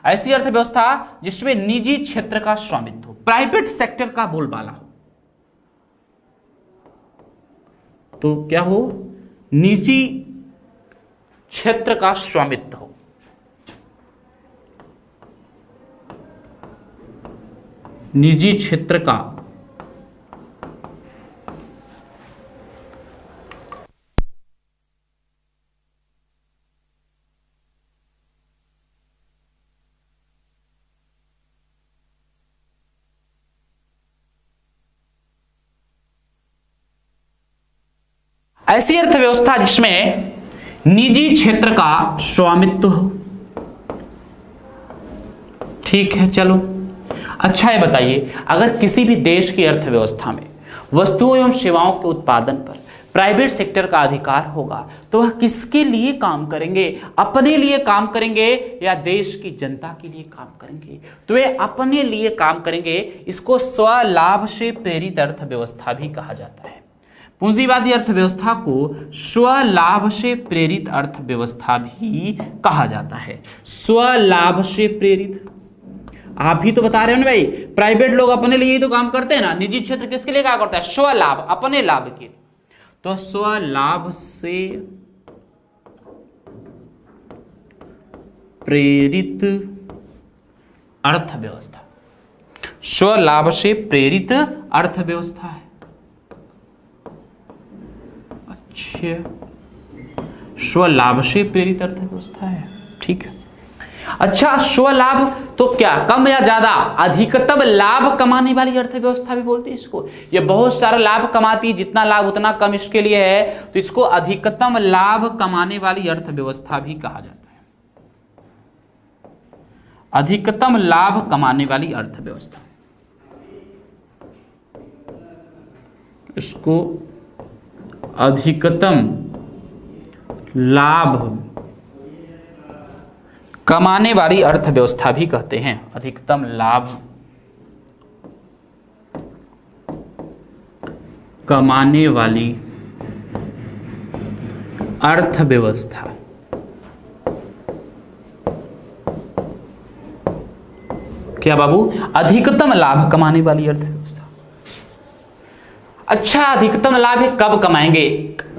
ऐसी अर्थव्यवस्था जिसमें निजी क्षेत्र का स्वामित्व हो, प्राइवेट सेक्टर का बोलबाला हो, तो क्या हो? निजी क्षेत्र का स्वामित्व हो। निजी क्षेत्र का ऐसी अर्थव्यवस्था जिसमें निजी क्षेत्र का स्वामित्व हो। ठीक है, चलो अच्छा है, बताइए अगर किसी भी देश की अर्थव्यवस्था में वस्तुओं एवं सेवाओं के उत्पादन पर प्राइवेट सेक्टर का अधिकार होगा तो वह किसके लिए काम करेंगे? अपने लिए काम करेंगे या देश की जनता के लिए काम करेंगे? तो वे अपने लिए काम करेंगे। इसको स्वलाभ से प्रेरित अर्थव्यवस्था भी कहा जाता है। पूंजीवादी अर्थव्यवस्था को स्वलाभ से प्रेरित अर्थव्यवस्था भी कहा जाता है। स्वलाभ से प्रेरित, आप भी तो बता रहे हो ना भाई, प्राइवेट लोग अपने लिए ही तो काम करते हैं ना, निजी क्षेत्र किसके लिए काम करता है? स्वलाभ, अपने लाभ के। तो स्वलाभ से प्रेरित अर्थव्यवस्था, स्वलाभ से प्रेरित अर्थव्यवस्था है। स्वलाभ से प्रेरित अर्थव्यवस्था है, ठीक है। अच्छा, स्वलाभ तो क्या, कम या ज्यादा? अधिकतम लाभ कमाने वाली अर्थव्यवस्था भी बोलते हैं इसको। ये बहुत सारा लाभ कमाती है, जितना लाभ उतना कम इसके लिए है, तो इसको अधिकतम लाभ कमाने वाली अर्थव्यवस्था भी कहा जाता है। अधिकतम लाभ कमाने वाली अर्थव्यवस्था, इसको अधिकतम लाभ कमाने वाली अर्थव्यवस्था भी कहते हैं। अधिकतम लाभ कमाने वाली अर्थव्यवस्था। क्या बाबू? अधिकतम लाभ कमाने वाली अर्थव्यवस्था। अच्छा, अधिकतम लाभ कब कमाएंगे?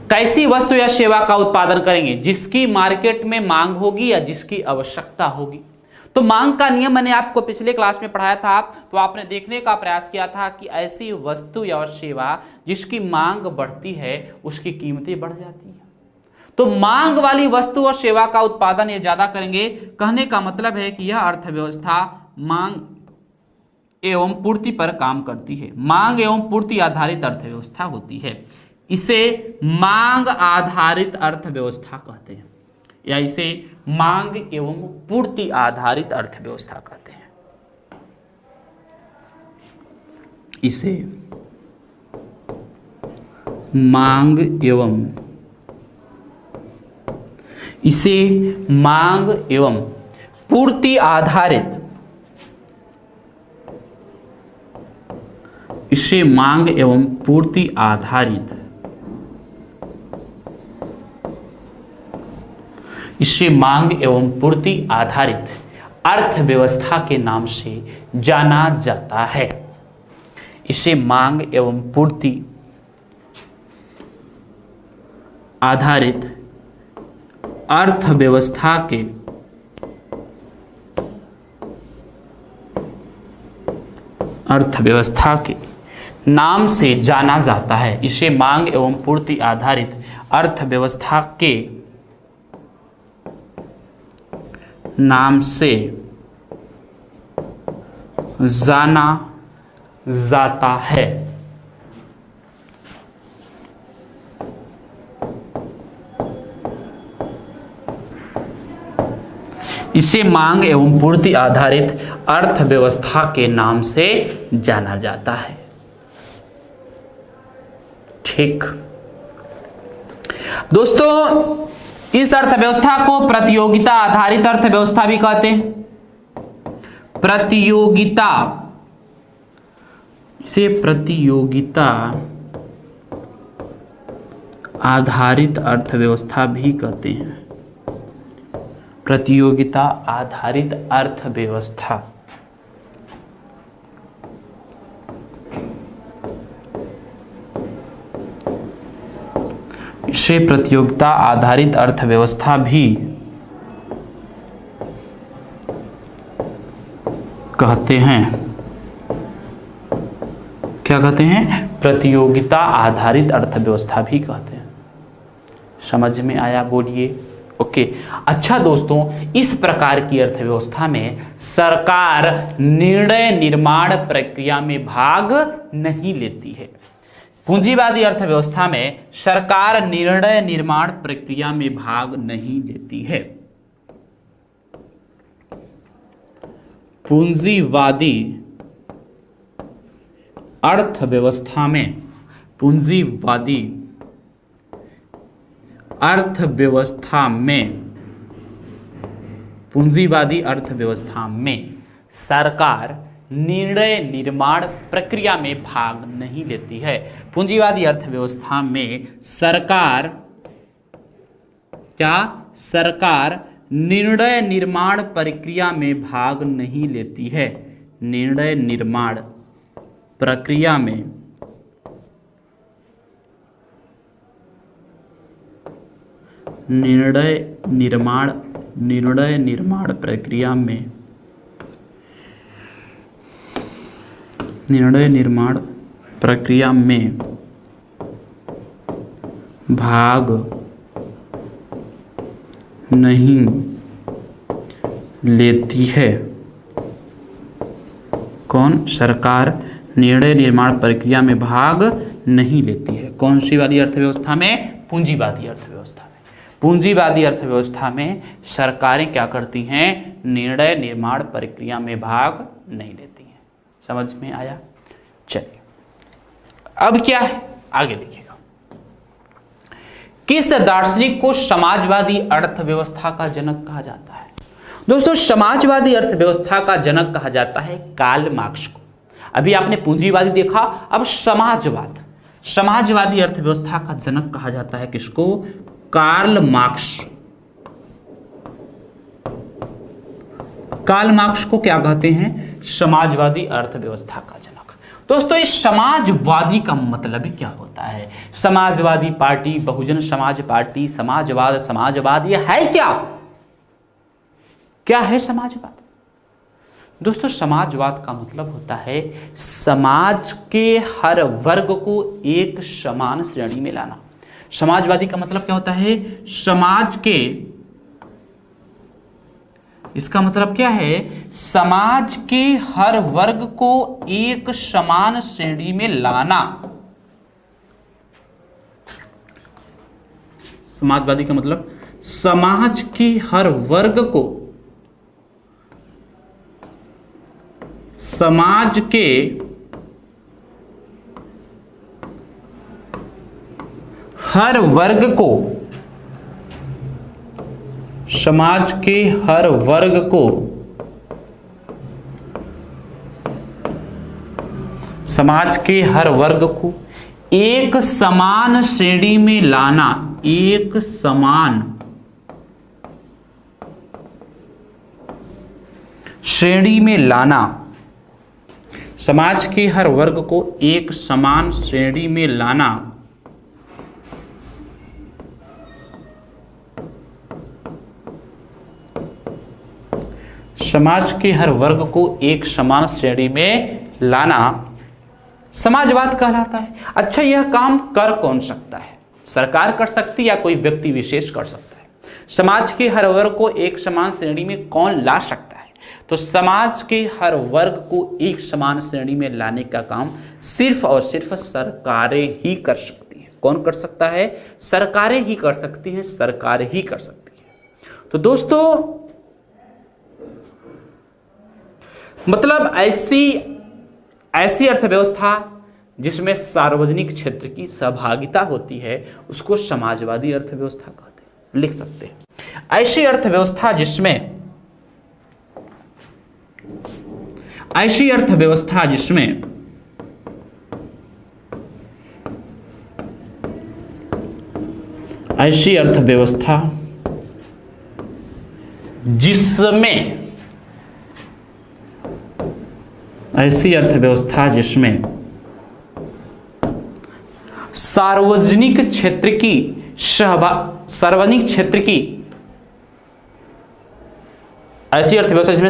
कैसी वस्तु या सेवा का उत्पादन करेंगे? जिसकी मार्केट में मांग होगी या जिसकी आवश्यकता होगी। तो मांग का नियम मैंने आपको पिछले क्लास में पढ़ाया था, तो आपने देखने का प्रयास किया था कि ऐसी वस्तु या सेवा जिसकी मांग बढ़ती है उसकी कीमतें बढ़ जाती है। तो मांग वाली वस्तु और सेवा का उत्पादन ये ज्यादा करेंगे। कहने का मतलब है कि यह अर्थव्यवस्था मांग एवं पूर्ति पर काम करती है। मांग एवं पूर्ति आधारित अर्थव्यवस्था होती है। इसे मांग आधारित अर्थव्यवस्था कहते हैं, या इसे मांग एवं पूर्ति आधारित अर्थव्यवस्था कहते हैं। इसे मांग एवं पूर्ति आधारित, इसे मांग एवं पूर्ति आधारित, इसे मांग एवं पूर्ति आधारित अर्थव्यवस्था के नाम से जाना जाता है। इसे मांग एवं पूर्ति आधारित अर्थव्यवस्था के नाम से जाना जाता है। इसे मांग एवं पूर्ति आधारित अर्थव्यवस्था के नाम से जाना जाता है। इसे मांग एवं पूर्ति आधारित अर्थव्यवस्था के नाम से जाना जाता है। ठीक दोस्तों, इस अर्थव्यवस्था को प्रतियोगिता आधारित अर्थव्यवस्था भी कहते हैं। प्रतियोगिता, इसे प्रतियोगिता आधारित अर्थव्यवस्था भी कहते हैं। प्रतियोगिता आधारित अर्थव्यवस्था। इसे प्रतियोगिता आधारित अर्थव्यवस्था भी कहते हैं। क्या कहते हैं? प्रतियोगिता आधारित अर्थव्यवस्था भी कहते हैं। समझ में आया? बोलिए। ओके। अच्छा दोस्तों, इस प्रकार की अर्थव्यवस्था में सरकार निर्णय निर्माण प्रक्रिया में भाग नहीं लेती है। पूंजीवादी अर्थव्यवस्था में सरकार निर्णय निर्माण प्रक्रिया में भाग नहीं लेती है। पूंजीवादी अर्थव्यवस्था में, पूंजीवादी अर्थव्यवस्था में, पूंजीवादी अर्थव्यवस्था में सरकार निर्णय निर्माण प्रक्रिया में भाग नहीं लेती है। पूंजीवादी अर्थव्यवस्था में सरकार क्या? सरकार निर्णय निर्माण प्रक्रिया में भाग नहीं लेती है। निर्णय निर्माण प्रक्रिया में निर्णय निर्माण प्रक्रिया में निर्णय निर्माण प्रक्रिया में भाग नहीं लेती है। कौन? सरकार निर्णय निर्माण प्रक्रिया में भाग नहीं लेती है। कौन सी वाली अर्थव्यवस्था में? पूंजीवादी अर्थव्यवस्था में। पूंजीवादी अर्थव्यवस्था में सरकारें क्या करती हैं? निर्णय निर्माण प्रक्रिया में भाग नहीं लेती हैं। समझ में आया? चलिए, अब क्या है आगे देखिएगा। किस दार्शनिक को समाजवादी अर्थव्यवस्था का जनक कहा जाता है? दोस्तों, समाजवादी अर्थव्यवस्था का जनक कहा जाता है कार्ल मार्क्स को। अभी आपने पूंजीवादी देखा, अब समाजवाद, समाजवादी अर्थव्यवस्था का जनक कहा जाता है किसको? Karl Marx. कार्ल मार्क्स को क्या कहते हैं? समाजवादी अर्थव्यवस्था का जनक। दोस्तों, इस समाजवादी का मतलब क्या होता है? समाजवादी पार्टी, बहुजन समाज पार्टी, समाजवाद, समाजवाद, ये है क्या? क्या है समाजवाद? दोस्तों, समाजवाद का मतलब होता है समाज के हर वर्ग को एक समान श्रेणी में लाना। समाजवादी का मतलब क्या होता है? समाज के, इसका मतलब क्या है? समाज के हर वर्ग को एक समान श्रेणी में लाना। समाजवादी का मतलब समाज के हर वर्ग को, समाज के हर वर्ग को, समाज के हर वर्ग को, समाज के हर वर्ग को एक समान श्रेणी में लाना। एक समान श्रेणी में लाना। समाज के हर वर्ग को एक समान श्रेणी में लाना। समाज के हर वर्ग को एक समान श्रेणी में लाना समाजवाद कहलाता है। अच्छा, यह काम कर कौन सकता है? सरकार कर सकती है या कोई व्यक्ति विशेष कर सकता है? समाज के हर वर्ग को एक समान श्रेणी में कौन ला सकता है? तो समाज के हर वर्ग को एक समान श्रेणी में लाने का काम सिर्फ और सिर्फ सरकारें ही कर सकती हैं। कौन कर सकता है? सरकारें ही कर सकती हैं, सरकार ही कर सकती है। तो दोस्तों, मतलब ऐसी अर्थव्यवस्था जिसमें सार्वजनिक क्षेत्र की सहभागिता होती है उसको समाजवादी अर्थव्यवस्था कहते हैं, लिख सकते हैं। ऐसी अर्थव्यवस्था जिसमें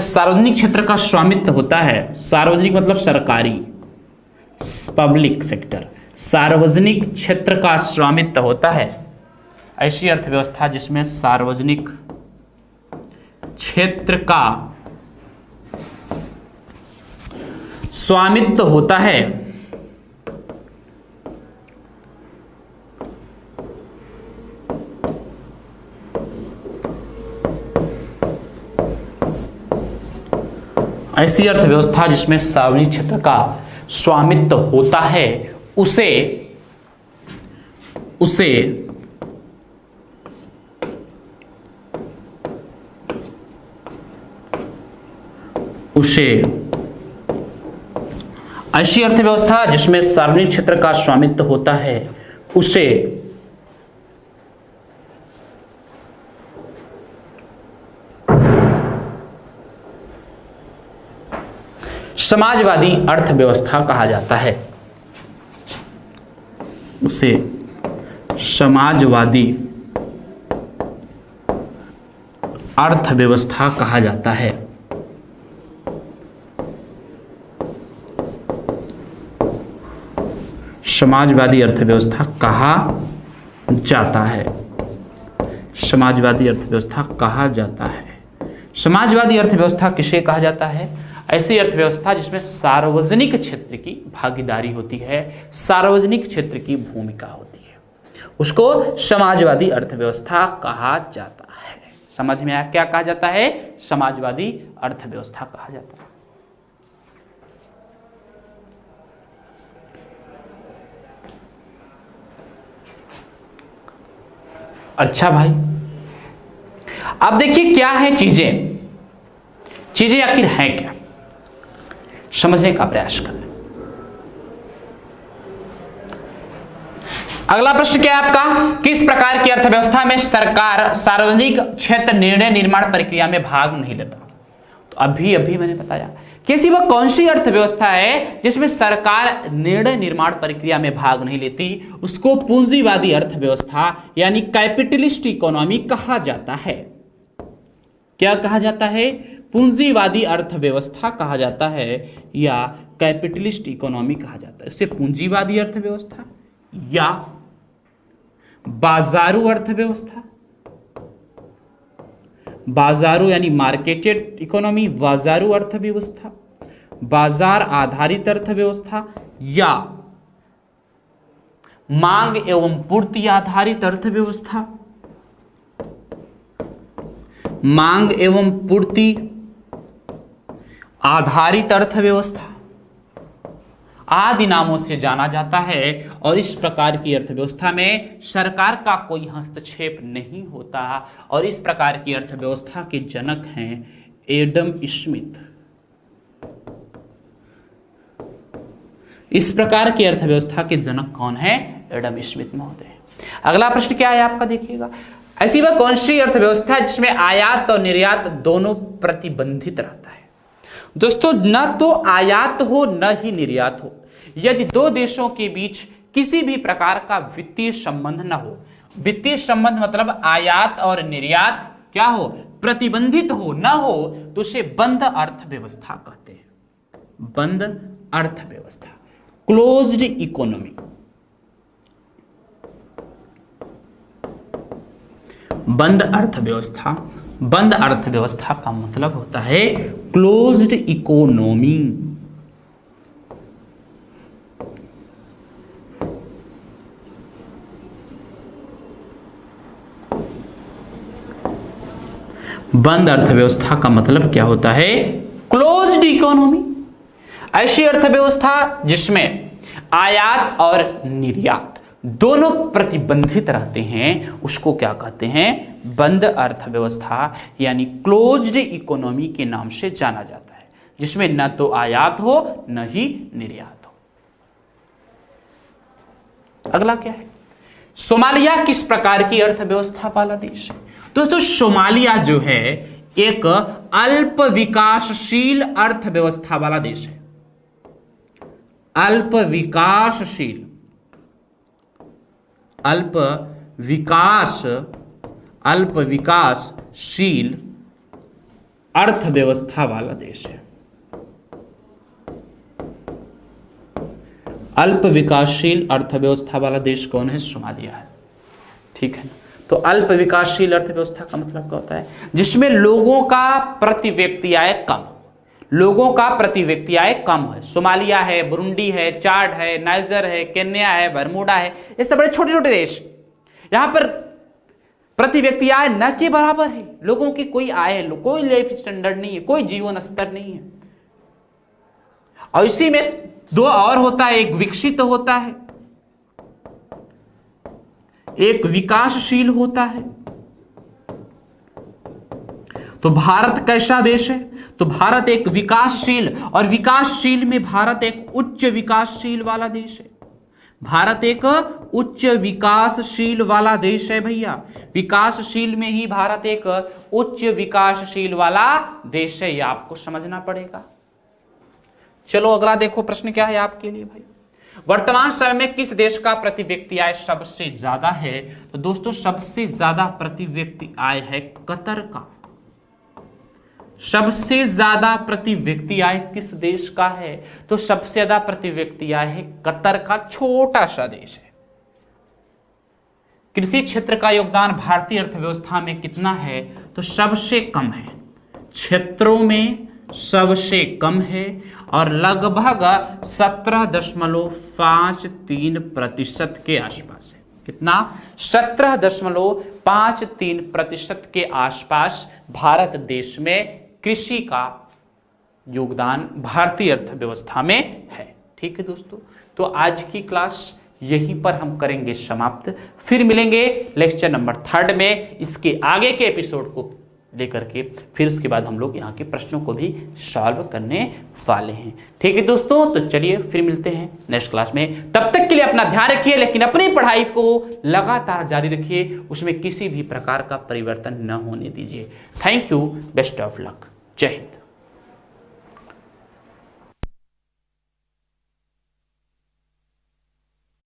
सार्वजनिक क्षेत्र का स्वामित्व होता है। सार्वजनिक मतलब सरकारी, पब्लिक सेक्टर, सार्वजनिक क्षेत्र का स्वामित्व होता है। ऐसी अर्थव्यवस्था जिसमें सार्वजनिक क्षेत्र का स्वामित्व होता है, ऐसी अर्थव्यवस्था जिसमें सार्वजनिक क्षेत्र का स्वामित्व होता है ऐसी अर्थव्यवस्था जिसमें सार्वजनिक क्षेत्र का स्वामित्व होता है उसे समाजवादी अर्थव्यवस्था कहा जाता है। उसे समाजवादी अर्थव्यवस्था कहा जाता है। समाजवादी अर्थव्यवस्था कहा जाता है। समाजवादी अर्थव्यवस्था कहा जाता है। समाजवादी अर्थव्यवस्था किसे कहा जाता है? ऐसी अर्थव्यवस्था जिसमें सार्वजनिक क्षेत्र की भागीदारी होती है, सार्वजनिक क्षेत्र की भूमिका होती है, उसको समाजवादी अर्थव्यवस्था कहा जाता है। समझ में आया क्या कहा जाता है? समाजवादी अर्थव्यवस्था कहा जाता है। अच्छा भाई, अब देखिए क्या है चीजें आखिर हैं क्या, समझने का प्रयास करें। अगला प्रश्न क्या है आपका? किस प्रकार की अर्थव्यवस्था में सरकार सार्वजनिक क्षेत्र निर्णय निर्माण प्रक्रिया में भाग नहीं लेता? तो अभी मैंने बताया कि ऐसी वह कौन सी अर्थव्यवस्था है जिसमें सरकार निर्णय निर्माण प्रक्रिया में भाग नहीं लेती, उसको पूंजीवादी अर्थव्यवस्था यानी कैपिटलिस्ट इकोनॉमी कहा जाता है। क्या कहा जाता है? पूंजीवादी अर्थव्यवस्था कहा जाता है या कैपिटलिस्ट इकोनॉमी कहा जाता है। इससे पूंजीवादी अर्थव्यवस्था या बाजारू अर्थव्यवस्था, बाजारू यानी मार्केटेड इकोनॉमी, बाजारू अर्थव्यवस्था, बाजार आधारित अर्थव्यवस्था या मांग एवं पूर्ति आधारित अर्थव्यवस्था, मांग एवं पूर्ति आधारित अर्थव्यवस्था आदि नामों से जाना जाता है। और इस प्रकार की अर्थव्यवस्था में सरकार का कोई हस्तक्षेप नहीं होता और इस प्रकार की अर्थव्यवस्था के जनक हैं एडम स्मिथ। इस प्रकार की अर्थव्यवस्था के जनक कौन है? एडम स्मिथ महोदय। अगला प्रश्न क्या है आपका, देखिएगा। ऐसी वह कौन सी अर्थव्यवस्था है जिसमें आयात और निर्यात दोनों प्रतिबंधित रहता है? दोस्तों, न तो आयात हो न ही निर्यात हो। यदि दो देशों के बीच किसी भी प्रकार का वित्तीय संबंध न हो, वित्तीय संबंध मतलब आयात और निर्यात क्या हो? प्रतिबंधित हो, न हो, तो उसे बंद अर्थव्यवस्था कहते हैं। बंद अर्थव्यवस्था, क्लोज्ड इकोनॉमी। बंद अर्थव्यवस्था, बंद अर्थव्यवस्था का मतलब होता है क्लोज्ड इकोनॉमी। बंद अर्थव्यवस्था का मतलब क्या होता है? क्लोज्ड इकोनॉमी ऐसी अर्थव्यवस्था जिसमें आयात और निर्यात दोनों प्रतिबंधित रहते हैं, उसको क्या कहते हैं? बंद अर्थव्यवस्था यानी क्लोज्ड इकोनॉमी के नाम से जाना जाता है, जिसमें न तो आयात हो न ही निर्यात हो। अगला क्या है? सोमालिया किस प्रकार की अर्थव्यवस्था वाला देश है? दोस्तों सोमालिया जो है एक अल्प विकासशील अर्थव्यवस्था वाला देश है। अल्प विकासशील अर्थव्यवस्था वाला देश है। अल्प विकासशील अर्थव्यवस्था वाला देश कौन है? सोमालिया है। ठीक है ना? तो अल्प विकासशील अर्थव्यवस्था का मतलब क्या होता है? जिसमें लोगों का प्रति व्यक्ति आय कम, लोगों का प्रति व्यक्ति आय कम है। सोमालिया है, बुरुंडी है, चाड है, नाइजर है, केन्या है, बरमूडा है, ये सब बड़े छोटे छोटे देश। यहां पर प्रति व्यक्ति आय न के बराबर है, लोगों की कोई आय, कोई लाइफ स्टैंडर्ड नहीं है, कोई जीवन स्तर नहीं है। और इसी में दो और होता है, एक विकसित होता है, एक विकासशील होता है। तो भारत कैसा देश है? तो भारत एक विकासशील, और विकासशील में भारत एक उच्च विकासशील वाला देश है। भारत एक उच्च विकासशील वाला देश है भैया। विकासशील में ही भारत एक उच्च विकासशील वाला देश है, ये आपको समझना पड़ेगा। चलो अगला देखो, प्रश्न क्या है आपके लिए भाई? वर्तमान समय में किस देश का प्रति व्यक्ति आय सबसे ज्यादा है? तो दोस्तों सबसे ज्यादा प्रति व्यक्ति आय है कतर का। सबसे ज्यादा प्रति व्यक्ति आय किस देश का है? तो सबसे ज्यादा प्रति व्यक्ति आय है कतर का, छोटा सा देश है। कृषि क्षेत्र का योगदान भारतीय अर्थव्यवस्था में कितना है? तो सबसे कम है, क्षेत्रों में सबसे कम है और लगभग 17.53% के आसपास है। कितना? 17.53% के आसपास भारत देश में कृषि का योगदान भारतीय अर्थव्यवस्था में है। ठीक है दोस्तों, तो आज की क्लास यहीं पर हम करेंगे समाप्त। फिर मिलेंगे लेक्चर नंबर 3 में, इसके आगे के एपिसोड को लेकर के। फिर उसके बाद हम लोग यहाँ के प्रश्नों को भी सॉल्व करने वाले हैं। ठीक है दोस्तों, तो चलिए फिर मिलते हैं नेक्स्ट क्लास में। तब तक के लिए अपना ध्यान रखिए, लेकिन अपनी पढ़ाई को लगातार जारी रखिए, उसमें किसी भी प्रकार का परिवर्तन न होने दीजिए। Thank you, best of luck, जय हिंद।